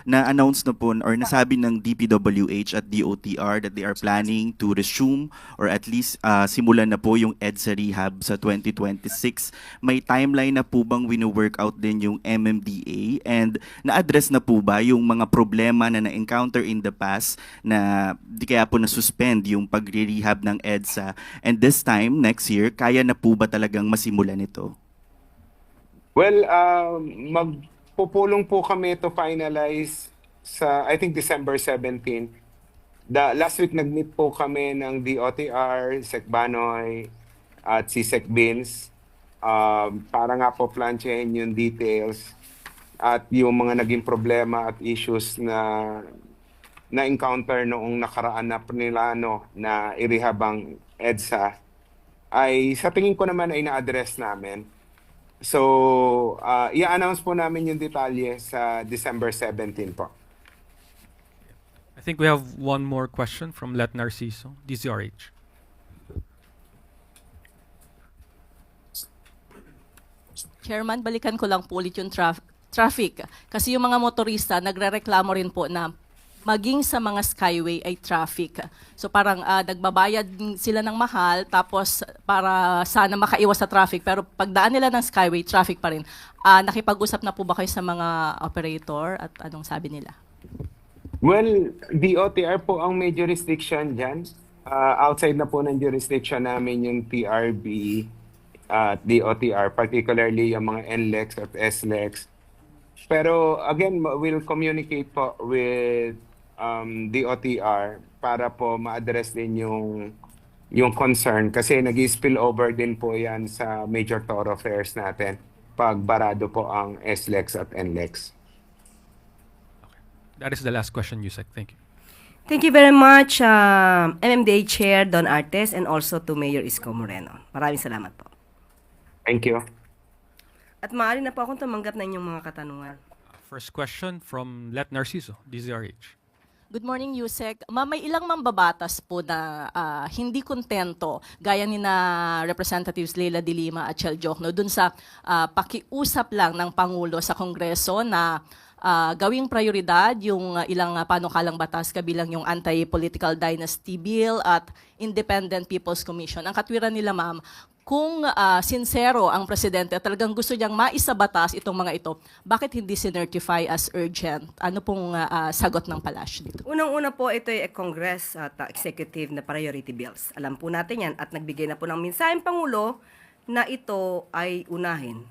Na-announce na po or nasabi ng DPWH at DOTR that they are planning to resume or at least simulan na po yung EDSA rehab sa 2026. May timeline na po bang wino-work out din yung MMDA? And na-address na po ba yung mga problema na na-encounter in the past na di kaya po na-suspend yung pagre-rehab ng EDSA? And this time, next year, kaya na po ba talagang masimulan ito? Well, magpupulong po kami to finalize sa, I think, December 17. Last week, nag-meet po kami ng DOTR, Sec Banoy, at si Sec Vince para nga po planchahin yung details at yung mga naging problema at issues na encounter noong nakaraan na nila na i-rehab ang EDSA ay sa tingin ko naman ay na-address namin. So, i-announce po namin yung detalye sa December 17 po. I think we have one more question from Let Narciso, DZRH. Chairman, balikan ko lang po ulit yung traffic. Kasi yung mga motorista, nagre-reklamo rin po na maging sa mga skyway ay traffic. So parang nagbabayad sila ng mahal tapos para sana makaiwas sa traffic. Pero pagdaan nila ng skyway, traffic pa rin. Nakipag-usap na po ba kayo sa mga operator at anong sabi nila? Well, DOTR po ang may jurisdiction dyan. Outside na po ng jurisdiction namin yung TRB at DOTR, particularly yung mga NLEX at SLEX. Pero again, we'll communicate po with DOTR para po ma-address din yung concern kasi nag-spill over din po yan sa major thoroughfares natin pag barado po ang SLEX at NLEX. That is the last question, Yusek. Thank you. Thank you very much, MMDA Chair Don Artes and also to Mayor Isko Moreno. Maraming salamat po. Thank you. At maaari na po akong tumanggap na inyong mga katanungan. First question from Let Narciso, DZRH. Good morning, Yusek. Ma'am, may ilang mambabatas po na hindi kontento, gaya ni na Representatives Leila de Lima at Chel Jokno, dun sa pakiusap lang ng Pangulo sa Kongreso na gawing prioridad yung ilang panukalang batas kabilang yung Anti-Political Dynasty Bill at Independent People's Commission. Ang katwiran nila, ma'am, kung sincero ang presidente at talagang gusto niyang maisabatas itong mga ito, bakit hindi sinertify as urgent? Ano pong sagot ng palasyo dito? Unang-una po, ito ay Congress at executive na priority bills. Alam po natin yan at nagbigay na po ng mensaheng Pangulo na ito ay unahin.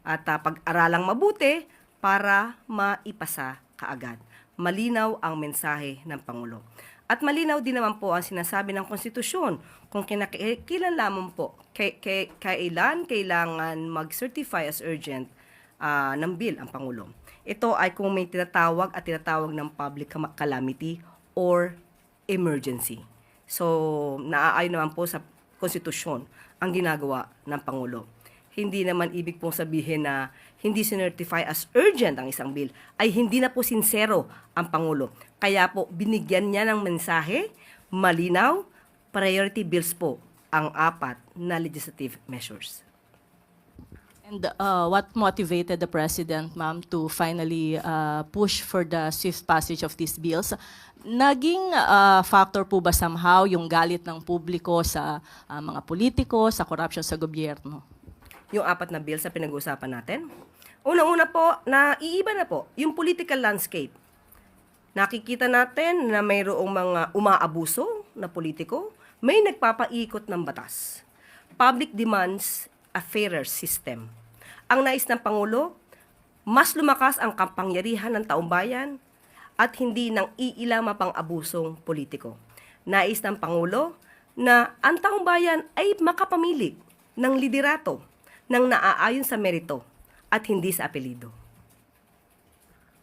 At pag-aralang mabuti para maipasa kaagad. Malinaw ang mensahe ng Pangulo. At malinaw din naman po ang sinasabi ng konstitusyon kung kailan lamang po, kailangan mag-certify as urgent ng bill ang Pangulo. Ito ay kung may tinatawag ng public calamity or emergency. So, naaayon naman po sa konstitusyon ang ginagawa ng Pangulo. Hindi naman ibig pong sabihin na hindi sinertify as urgent ang isang bill, ay hindi na po sincero ang Pangulo. Kaya po, binigyan niya ng mensahe, malinaw, priority bills po ang 4 na legislative measures. And what motivated the President, ma'am, to finally push for the swift passage of these bills? Naging factor po ba somehow yung galit ng publiko sa mga politiko, sa corruption sa gobyerno? Yung 4 na bills sa pinag-uusapan natin. Una-una po, naiiba na po yung political landscape. Nakikita natin na mayroong mga umaabuso na politiko, may nagpapaikot ng batas. Public demands a fairer system. Ang nais ng Pangulo, mas lumakas ang kapangyarihan ng taumbayan at hindi nang iilang mapang-abusong politiko. Nais ng Pangulo na ang taumbayan ay makapamili ng liderato ng naaayon sa merito at hindi sa apelido.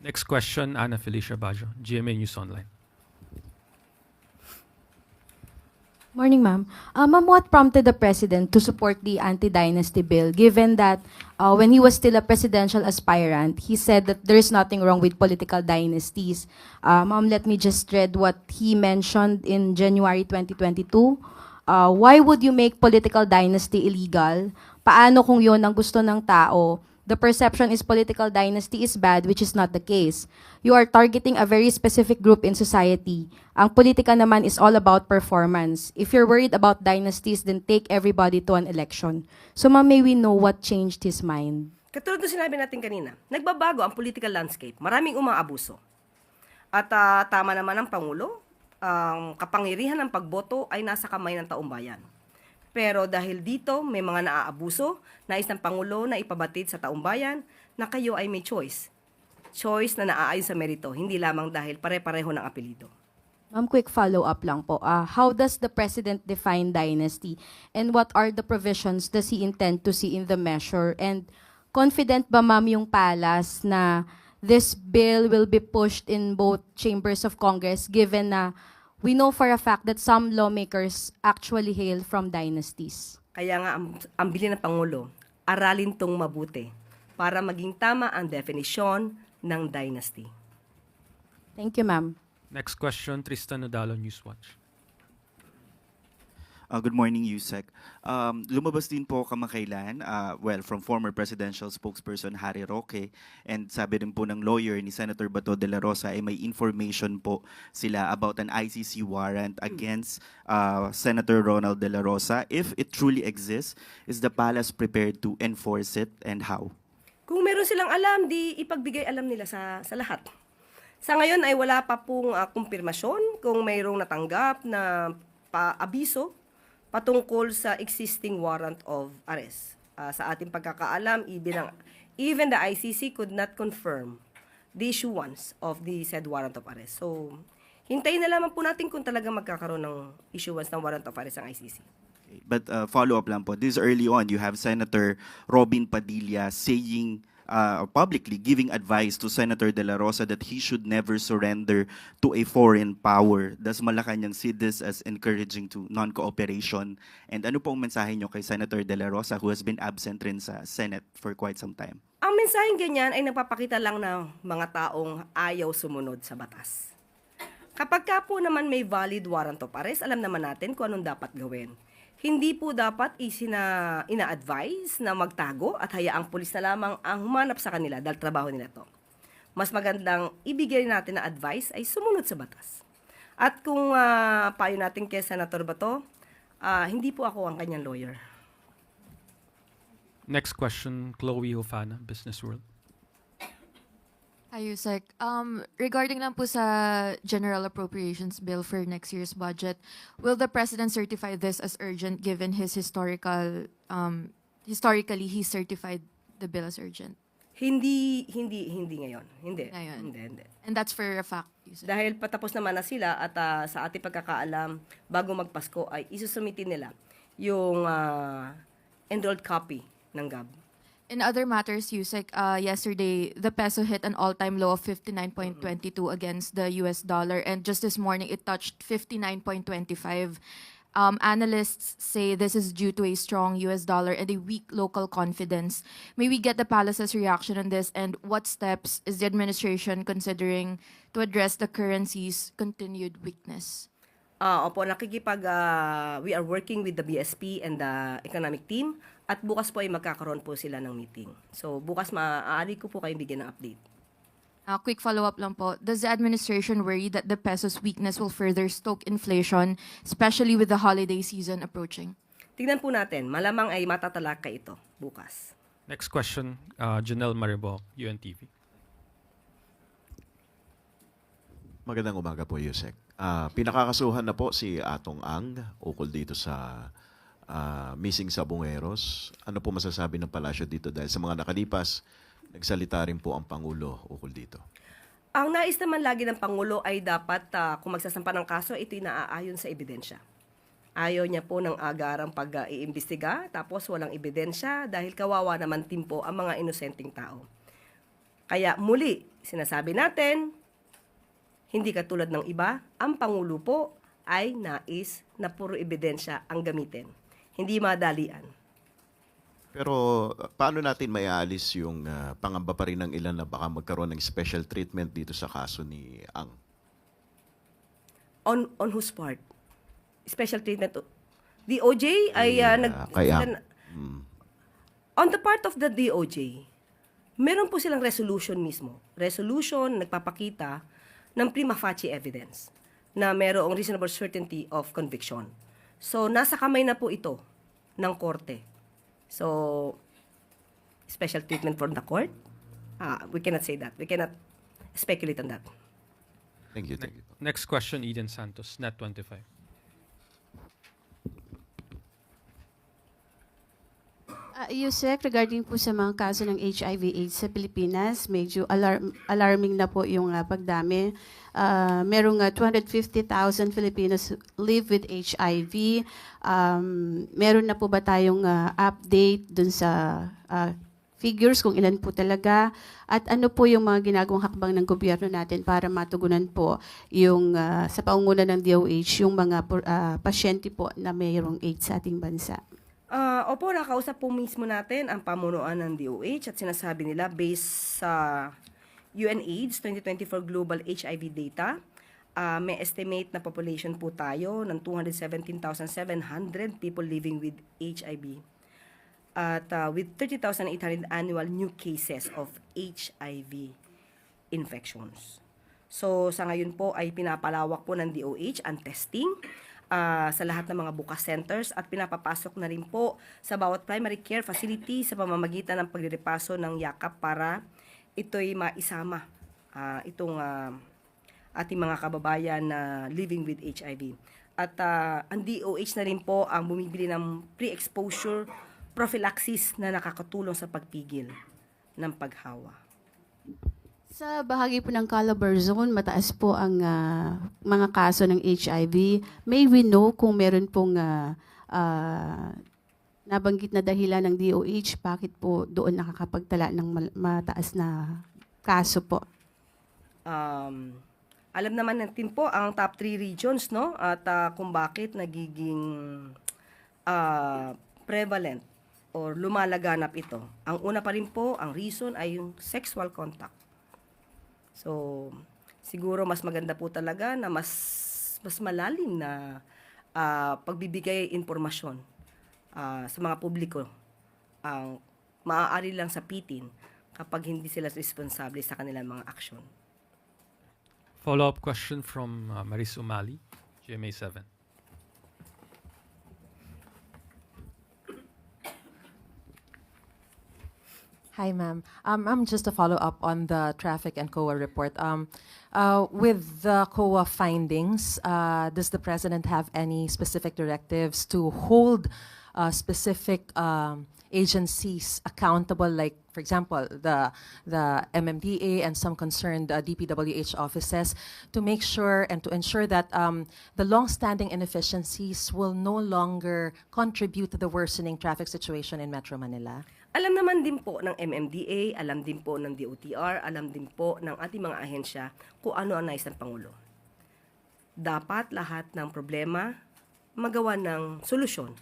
Next question, Ana Felicia Bajo, GMA News Online. Morning, ma'am. Ma'am, what prompted the president to support the anti-dynasty bill, given that when he was still a presidential aspirant, he said that there is nothing wrong with political dynasties? Ma'am, let me just read what he mentioned in January 2022. Why would you make political dynasty illegal? Paano kung yon ang gusto ng tao? The perception is political dynasty is bad, which is not the case. You are targeting a very specific group in society. Ang politika naman is all about performance. If you're worried about dynasties, then take everybody to an election. So ma'am, may we know what changed his mind? Katulad ng sinabi natin kanina, nagbabago ang political landscape. Maraming umaabuso. At tama naman ang Pangulo, ang kapangyarihan ng pagboto ay nasa kamay ng taumbayan. Pero dahil dito may mga naaabuso, nais ng Pangulo na ipabatid sa taumbayan na kayo ay may choice. Choice na naaayon sa merito, hindi lamang dahil pare-pareho ng apelido. Ma'am, quick follow-up lang po. How does the president define dynasty? And what are the provisions does he intend to see in the measure? And confident ba, ma'am, yung Palace na this bill will be pushed in both chambers of Congress, given na we know for a fact that some lawmakers actually hail from dynasties? Kaya nga ang bilin ng Pangulo, aralin tong mabuti para maging tama ang definition ng dynasty. Thank you, ma'am. Next question, Tristan Nadalo, Newswatch. Good morning, Yusek. Lumabas din po kamakailan, from former presidential spokesperson Harry Roque, and sabi rin po ng lawyer ni Senator Bato de la Rosa ay may information po sila about an ICC warrant against Senator Ronald de la Rosa. If it truly exists, is the palace prepared to enforce it, and how? Kung meron silang alam, di ipagbigay alam nila sa lahat. Sa ngayon ay wala pa pong kumpirmasyon kung mayroong natanggap na paabiso patungkol sa existing warrant of arrest. Sa ating pagkakaalam, even the ICC could not confirm the issuance of the said warrant of arrest. So, hintayin na lamang po natin kung talagang magkakaroon ng issuance ng warrant of arrest ang ICC. But follow-up lang po, this early on, you have Senator Robin Padilla saying publicly giving advice to Senator De La Rosa that he should never surrender to a foreign power. Does Malacanang see this as encouraging to non-cooperation? And ano pong mensahe nyo kay Senator De La Rosa who has been absent rin sa Senate for quite some time? Ang mensaheng ganyan ay nagpapakita lang ng mga taong ayaw sumunod sa batas. Kapag ka po naman may valid warrant of arrest, alam naman natin kung anong dapat gawin. Hindi po dapat ina-advise na magtago at hayaang pulis na lamang ang humanap sa kanila dahil trabaho nila to. Mas magandang ibigay natin na advice ay sumunod sa batas. At kung payo natin kay Senator Bato, hindi po ako ang kanyang lawyer. Next question, Chloe Hofana, Business World. Hi, Yusek. Regarding lang po sa General Appropriations Bill for next year's budget, will the President certify this as urgent given his historically he certified the bill as urgent? Hindi ngayon. Hindi. Ngayon. Hindi. And that's for a fact, Yusek. Dahil patapos naman na sila at sa ating pagkakaalam, bago magpasko ay isusumitin nila yung enrolled copy ng GAB. In other matters, Yusek, yesterday, the peso hit an all-time low of 59.22 against the US dollar, and just this morning, it touched 59.25. Analysts say this is due to a strong US dollar and a weak local confidence. May we get the Palace's reaction on this, and what steps is the administration considering to address the currency's continued weakness? Opo, we are working with the BSP and the economic team at bukas po ay magkakaroon po sila ng meeting. So bukas maaari ko po kayong bigyan ng update. Quick follow-up lang po. Does the administration worry that the peso's weakness will further stoke inflation, especially with the holiday season approaching? Tingnan po natin, malamang ay matatalaka ito bukas. Next question, Janelle Maribok, UNTV. Magandang umaga po, Yusek. Pinakakasuhan na po si Atong Ang ukol dito sa missing sa Bungeros. Ano po masasabi ng palasyo dito dahil sa mga nakalipas, nagsalita rin po ang Pangulo ukol dito? Ang nais naman lagi ng Pangulo ay dapat kung magsasampa ng kaso, ito'y naaayon sa ebidensya. Ayaw niya po ng agarang pag-iimbestiga tapos walang ebidensya dahil kawawa naman din po ang mga inosenteng tao. Kaya muli, sinasabi natin, hindi katulad ng iba, ang Pangulo po ay nais na puro ebidensya ang gamitin. Hindi madalian. Pero paano natin maialis yung pangamba pa rin ng ilan na baka magkaroon ng special treatment dito sa kaso ni Ang? On whose part? Special treatment? DOJ ay kay Ang. On the part of the DOJ, meron po silang resolution mismo. Resolution nagpapakita ng prima facie evidence na merong reasonable certainty of conviction. So, nasa kamay na po ito ng korte. So, special treatment from the court? We cannot say that. We cannot speculate on that. Thank you, thank you. Next question, Eden Santos, Net 25. Yusek, regarding po sa mga kaso ng HIV/AIDS sa Pilipinas, medyo alarming na po yung pagdami. Merong 250,000 Filipinos live with HIV. Meron na po ba tayong update dun sa figures kung ilan po talaga? At ano po yung mga ginagawang hakbang ng gobyerno natin para matugunan po yung sa pangunguna ng DOH yung mga pasyente po na mayroong AIDS sa ating bansa? Opo, nakausap po mismo natin ang pamunuan ng DOH at sinasabi nila based sa UNAIDS 2024 Global HIV Data, may estimate na population po tayo ng 217,700 people living with HIV at with 30,800 annual new cases of HIV infections. So sa ngayon po ay pinapalawak po ng DOH ang testing sa lahat ng mga bukas centers at pinapapasok na rin po sa bawat primary care facility sa pamamagitan ng pagrepaso ng yakap para ito'y maisama itong ating mga kababayan na living with HIV. At ang DOH na rin po ang bumibili ng pre-exposure prophylaxis na nakakatulong sa pagpigil ng paghawa. Sa bahagi po ng Calabar Zone, mataas po ang mga kaso ng HIV. May we know kung meron pong nabanggit na dahilan ng DOH, bakit po doon nakakapagtala ng mataas na kaso po? Alam naman natin po ang top 3 regions, no? At kung bakit nagiging prevalent or lumalaganap ito. Ang una pa rin po, ang reason ay yung sexual contact. So, siguro mas maganda po talaga na mas malalim na pagbibigay informasyon sa mga publiko ang maaari lang sapitin kapag hindi sila responsable sa kanilang mga aksyon. Follow-up question from Maris Umali, GMA 7. Hi, ma'am. Just to follow up on the traffic and COA report. With the COA findings, does the president have any specific directives to hold specific agencies accountable, like, for example, the MMDA and some concerned DPWH offices, to make sure and to ensure that the long-standing inefficiencies will no longer contribute to the worsening traffic situation in Metro Manila? Alam naman din po ng MMDA, alam din po ng DOTR, alam din po ng ating mga ahensya kung ano ang nais ng Pangulo. Dapat lahat ng problema magawa ng solusyon.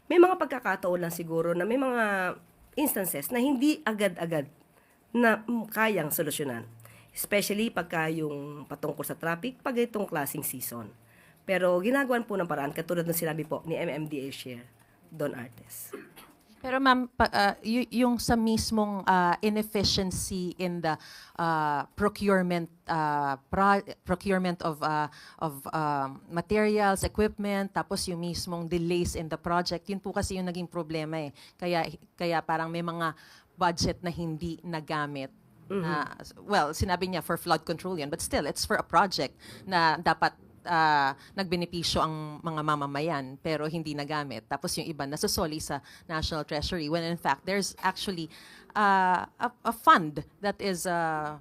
May mga pagkakataon lang siguro na may mga instances na hindi agad-agad na kayang solusyonan. Especially pagka yung patungkol sa traffic, pag itong klaseng season. Pero ginagawan po ng paraan, katulad ng sinabi po ni MMDA Chair Don Artes. Pero ma'am, yung sa mismong inefficiency in the procurement of materials, equipment, tapos yung mismong delays in the project, yun po kasi yung naging problema eh. Kaya parang may mga budget na hindi nagamit. Na, well, sinabi niya for flood control yan, but still, it's for a project na dapat nagbenepisyo ang mga mamamayan pero hindi nagamit. Tapos yung iba nasusoli sa National Treasury when in fact there's actually a fund that is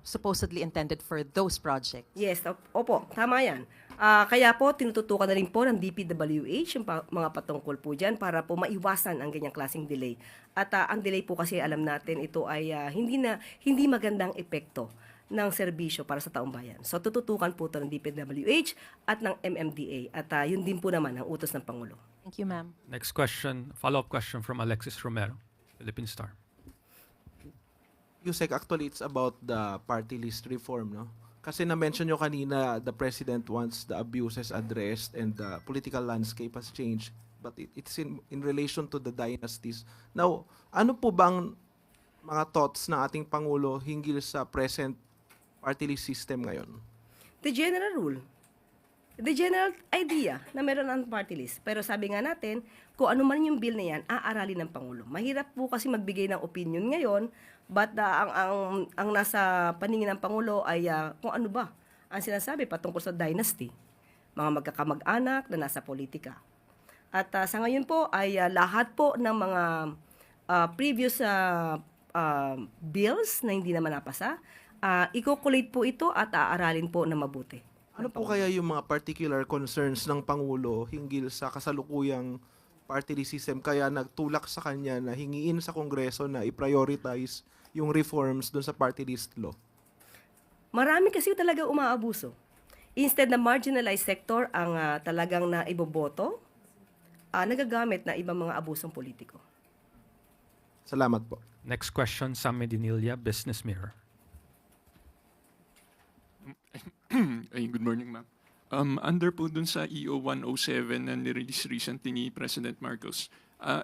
supposedly intended for those projects. Yes, opo, tama yan. Kaya po, tinututukan na rin po ng DPWH yung mga patungkol po dyan para po maiwasan ang ganyang klaseng delay. At ang delay po kasi alam natin ito ay hindi magandang epekto ng serbisyo para sa taong bayan. So tututukan po ito ng DPWH at ng MMDA at yun din po naman ang utos ng Pangulo. Thank you, ma'am. Next question, follow-up question from Alexis Romero, Philippine Star. Yusek, actually it's about the party list reform, no? Kasi na-mention nyo kanina, the president wants the abuses addressed and the political landscape has changed. But it's in relation to the dynasties. Now, ano po bang mga thoughts ng ating Pangulo hinggil sa present party list system ngayon? The general rule. The general idea na meron ang party list. Pero sabi nga natin, kung ano man yung bill na yan, aaralin ng Pangulo. Mahirap po kasi magbigay ng opinion ngayon, but ang nasa paningin ng Pangulo ay kung ano ba ang sinasabi patungkol sa dynasty. Mga magkakamag-anak na nasa politika. At sa ngayon po ay lahat po ng mga previous bills na hindi naman napasa, i-collate po ito at aaralin po na mabuti. Ano po kaya yung mga particular concerns ng Pangulo hinggil sa kasalukuyang party list system kaya nagtulak sa kanya na hingiin sa Kongreso na i-prioritize yung reforms dun sa party list law? Marami kasi talaga umaabuso. Instead na marginalized sector ang talagang na iboboto, nagagamit na ibang mga abusong politiko. Salamat po. Next question, Sam Medinilla, Business Mirror. Ay, good morning, ma'am. Under po dun sa EO 107 na nirelease recently ni President Marcos,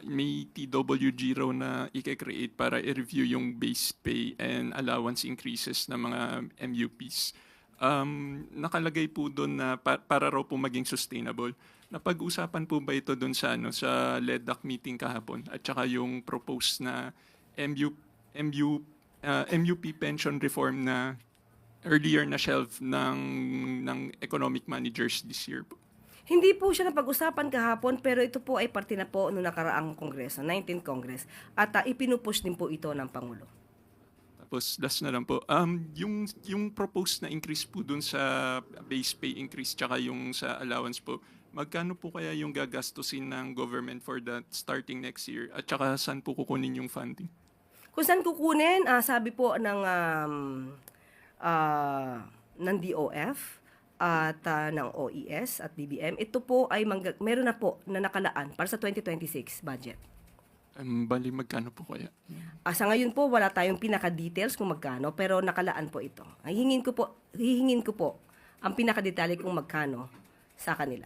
may TWG raw na i-create para i-review yung base pay and allowance increases ng mga MUPs. Nakalagay po dun na para raw po maging sustainable. Napag-usapan po ba ito dun sa sa LEDAC meeting kahapon at saka yung proposed na MUP pension reform na earlier na shelf ng economic managers this year po? Hindi po siya napag-usapan kahapon pero ito po ay parte na po noong nakaraang Kongreso, 19th Congress. At ipinupush din po ito ng Pangulo. Tapos last na lang po, yung proposed na increase po dun sa base pay increase tsaka yung sa allowance po, magkano po kaya yung gagastusin ng government for that starting next year? At saka saan po kukunin yung funding? Kung saan kukunin, sabi po ng DOF at ng OES at DBM, ito po ay meron na po na nakalaan para sa 2026 budget. Bali, magkano po kaya? Sa ngayon po, wala tayong pinaka-details kung magkano, pero nakalaan po ito. Hihingin ko po ang pinaka-detalye kung magkano sa kanila.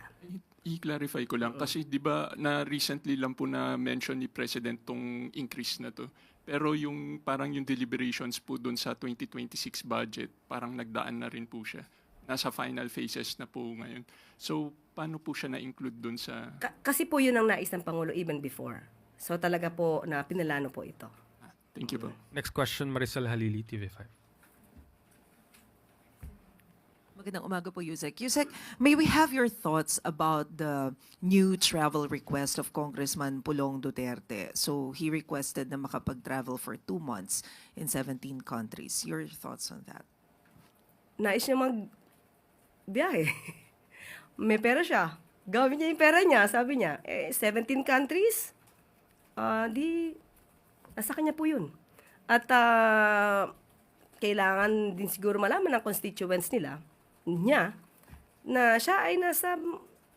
I-clarify ko lang, kasi di ba na recently lang po na mention ni President tong increase na to. Pero yung parang yung deliberations po doon sa 2026 budget, parang nagdaan na rin po siya. Nasa final phases na po ngayon. So, paano po siya na-include doon sa... Kasi po yun ang nais ng Pangulo even before. So talaga po na pinalano po ito. Thank you po. Next question, Maricel Halili, TV5. Magandang umaga po, Yusek. Yusek, may we have your thoughts about the new travel request of Congressman Pulong Duterte? So he requested na makapag-travel for 2 months in 17 countries. Your thoughts on that? Nais niya mag-biyahe. May pera siya. Gawin niya yung pera niya. Sabi niya, 17 countries? Nasa kanya po yun. At kailangan din siguro malaman ng constituents niya na siya ay nasa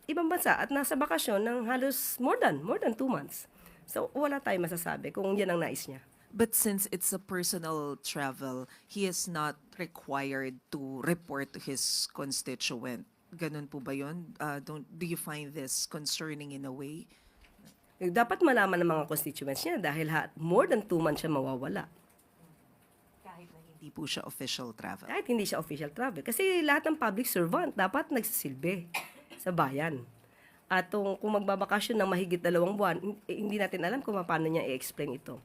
ibang bansa at nasa bakasyon ng halos more than 2 months. So wala tayong masasabi kung yan ang nais niya. But since it's a personal travel, he is not required to report to his constituent. Ganun po ba yun? Do you find this concerning in a way? Dapat malaman ng mga constituents niya dahil more than 2 months siya mawawala. Hindi po siya official travel. Kahit hindi siya official travel. Kasi lahat ng public servant dapat nagsisilbi sa bayan. At kung magbabakasyon ng mahigit 2 buwan, hindi natin alam kung paano niya i-explain ito.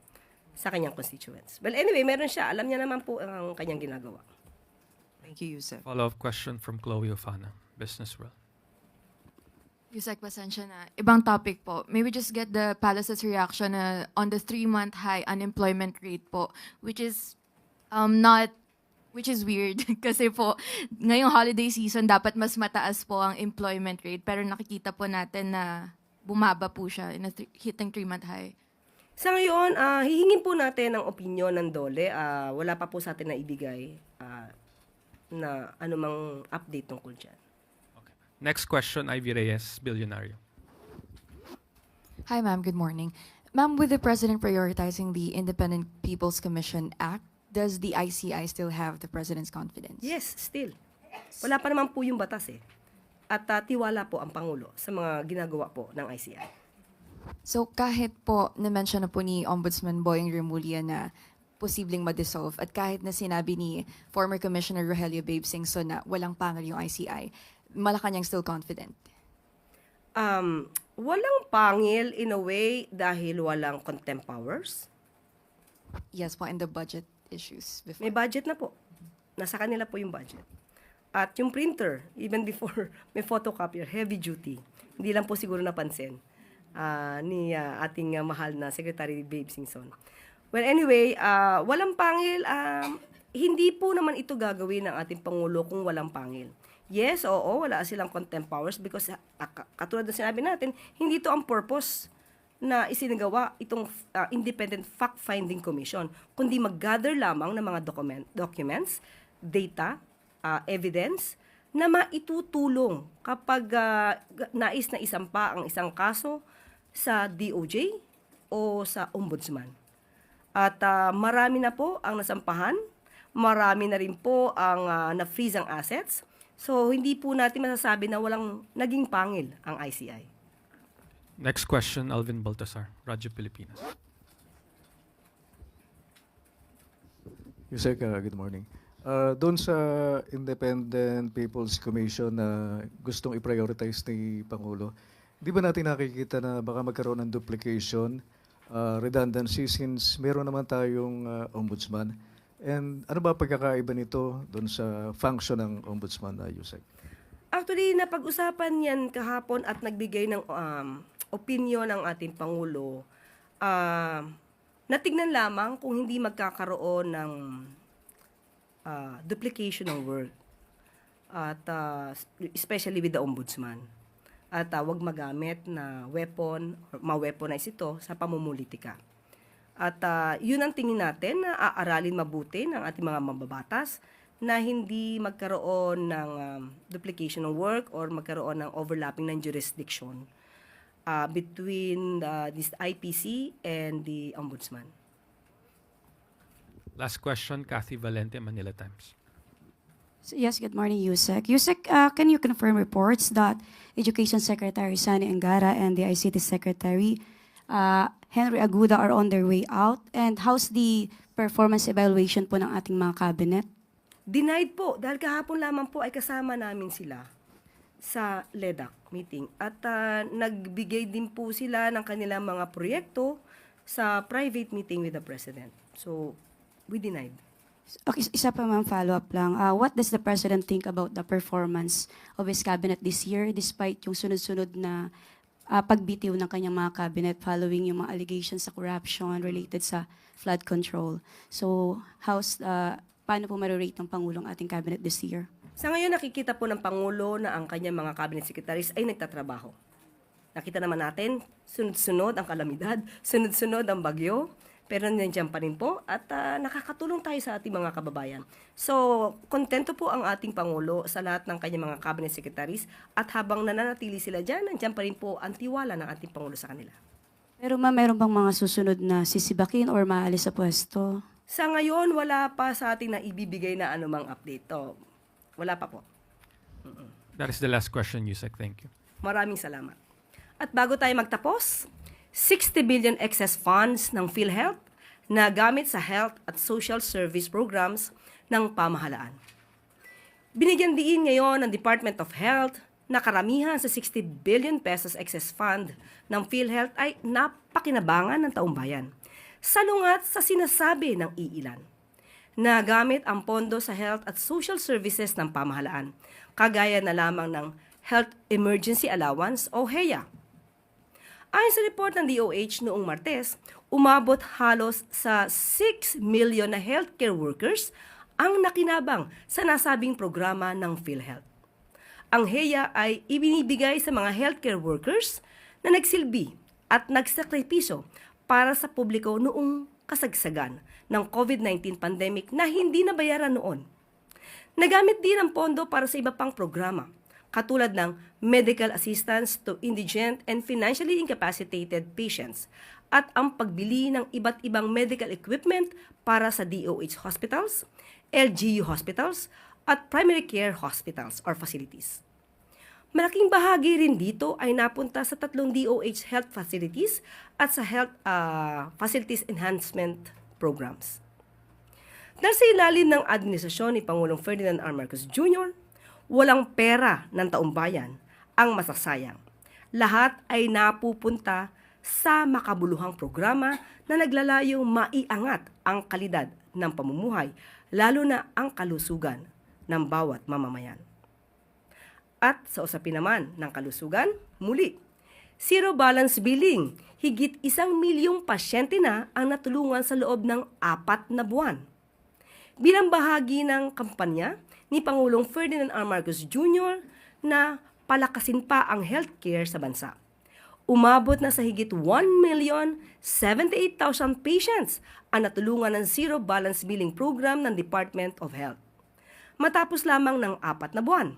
sa kanyang constituents. Well, anyway, meron siya. Alam niya naman po ang kanyang ginagawa. Thank you, Yusek. Follow-up question from Chloe Ofana, Business World. Yusek, pasensya na. Ibang topic po. May we just get the Palace's reaction on the 3-month high unemployment rate po, which is which is weird kasi po ngayong holiday season dapat mas mataas po ang employment rate pero nakikita po natin na bumaba po siya in a hitting 3-month high. Sa ngayon, hihingin po natin ang opinion ng DOLE. Wala pa po sa atin na ibigay na anumang update tungkol dyan. Next question, Ivy Reyes, Billionario. Hi, ma'am. Good morning. Ma'am, with the President prioritizing the Independent People's Commission Act, does the ICI still have the President's confidence? Yes, still. Wala pa naman po yung batas eh. At tiwala po ang Pangulo sa mga ginagawa po ng ICI. So kahit po na-mention na po ni Ombudsman Boying Remulla na posibleng ma-dissolve at kahit na sinabi ni former Commissioner Rogelio Babe Singson na walang pangil yung ICI, Malacanang still confident? Walang pangil in a way dahil walang contempt powers. Yes po, and the budget issues before. May budget na po. Nasa kanila po yung budget. At yung printer, even before may photocopier, heavy duty. Hindi lang po siguro napansin ni ating mahal na Secretary Babe Singson. Well, anyway, walang pangil. Hindi po naman ito gagawin ng ating Pangulo kung walang pangil. Yes, oo, wala silang contempt powers because katulad na sinabi natin, hindi ito ang purpose na isinagawa itong Independent Fact-Finding Commission, kundi mag-gather lamang ng mga documents, data, evidence, na maitutulong kapag nais na isampa ang isang kaso sa DOJ o sa Ombudsman. At marami na po ang nasampahan, marami na rin po ang na-freeze ang assets. So, hindi po natin masasabi na walang naging pangil ang ICI. Next question, Alvin Baltasar, Radyo Pilipinas. Yusek, good morning. Doon sa Independent People's Commission na gustong i-prioritize ni Pangulo, di ba natin nakikita na baka magkaroon ng duplication, redundancy since meron naman tayong ombudsman? And ano ba pagkakaiba nito doon sa function ng ombudsman na Yusek? Actually, napag-usapan yan kahapon at nagbigay ng opinion ng ating Pangulo. Natignan lamang kung hindi magkakaroon ng duplication ng work. At especially with the ombudsman. At wag magamit na weapon or ma-weaponize ito sa pamumulitika. At yun ang tingin natin na aaralin mabuti ng ating mga mambabatas na hindi magkaroon ng duplication of work or magkaroon ng overlapping ng jurisdiction between this IPC and the Ombudsman. Last question, Kathy Valente, Manila Times. Yes, good morning, Yusek. Yusek, can you confirm reports that Education Secretary Sani Angara and the ICT Secretary Henry Aguda are on their way out? And how's the performance evaluation po ng ating mga cabinet? Denied po, dahil kahapon lamang po ay kasama namin sila sa LEDAC meeting. At nagbigay din po sila ng kanilang mga proyekto sa private meeting with the President. So, we denied. Okay, isa pa ma'am, follow-up lang. What does the President think about the performance of his cabinet this year despite yung sunod-sunod na pagbitiw ng kanyang mga cabinet following yung mga allegations sa corruption related sa flood control? So, paano po ma-rate ng Pangulong ating cabinet this year? Sa ngayon, nakikita po ng Pangulo na ang kanyang mga cabinet secretaries ay nagtatrabaho. Nakita naman natin, sunod-sunod ang kalamidad, sunod-sunod ang bagyo, pero nandiyan pa rin po at nakakatulong tayo sa ating mga kababayan. So, kontento po ang ating Pangulo sa lahat ng kanyang mga cabinet secretaries at habang nananatili sila dyan, nandiyan pa rin po ang tiwala ng ating Pangulo sa kanila. Pero ma'am, meron bang mga susunod na sisibakin or maalis sa pwesto? Sa ngayon, wala pa sa ating na ibibigay na anumang update. Wala pa po. That is the last question, Yusek. Thank you. Maraming salamat. At bago tayo magtapos, 60 billion excess funds ng PhilHealth na gamit sa health at social service programs ng pamahalaan. Binigyan diin ngayon ng Department of Health na karamihan sa 60 billion pesos excess fund ng PhilHealth ay napakinabangan ng taumbayan. salungat sa sinasabi ng iilan. Nagamit ang pondo sa health at social services ng pamahalaan, kagaya na lamang ng Health Emergency Allowance o HEA. Ayon sa report ng DOH noong Martes, umabot halos sa 6 million na healthcare workers ang nakinabang sa nasabing programa ng PhilHealth. Ang HEA ay ibinibigay sa mga healthcare workers na nagsilbi at nagsakripisyo para sa publiko noong kasagsagan ng COVID-19 pandemic na hindi nabayaran noon. Nagamit din ang pondo para sa iba pang programa, katulad ng medical assistance to indigent and financially incapacitated patients at ang pagbili ng iba't ibang medical equipment para sa DOH hospitals, LGU hospitals, at primary care hospitals or facilities. Malaking bahagi rin dito ay napunta sa 3 DOH health facilities at sa health facilities enhancement programs. Dahil sa ilalim ng administrasyon ni Pangulong Ferdinand R. Marcos Jr., walang pera ng taumbayan ang masasayang. Lahat ay napupunta sa makabuluhang programa na naglalayong maiangat ang kalidad ng pamumuhay, lalo na ang kalusugan ng bawat mamamayan. At sa usapin naman ng kalusugan, muli, zero balance billing, higit 1 milyong pasyente na ang natulungan sa loob ng 4 na buwan. Bilang bahagi ng kampanya ni Pangulong Ferdinand R. Marcos Jr. na palakasin pa ang healthcare sa bansa. Umabot na sa higit 1,078,000 patients ang natulungan ng zero balance billing program ng Department of Health, matapos lamang ng 4 na buwan.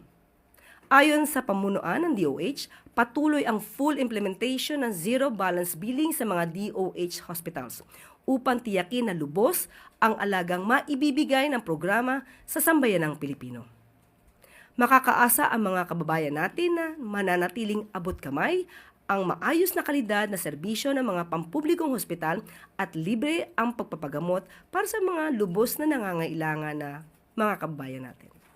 Ayon sa pamunuan ng DOH, patuloy ang full implementation ng zero balance billing sa mga DOH hospitals upang tiyakin na lubos ang alagang maibibigay ng programa sa sambayanang Pilipino. Makakaasa ang mga kababayan natin na mananatiling abot kamay ang maayos na kalidad na serbisyo ng mga pampublikong hospital at libre ang pagpapagamot para sa mga lubos na nangangailangan na mga kababayan natin.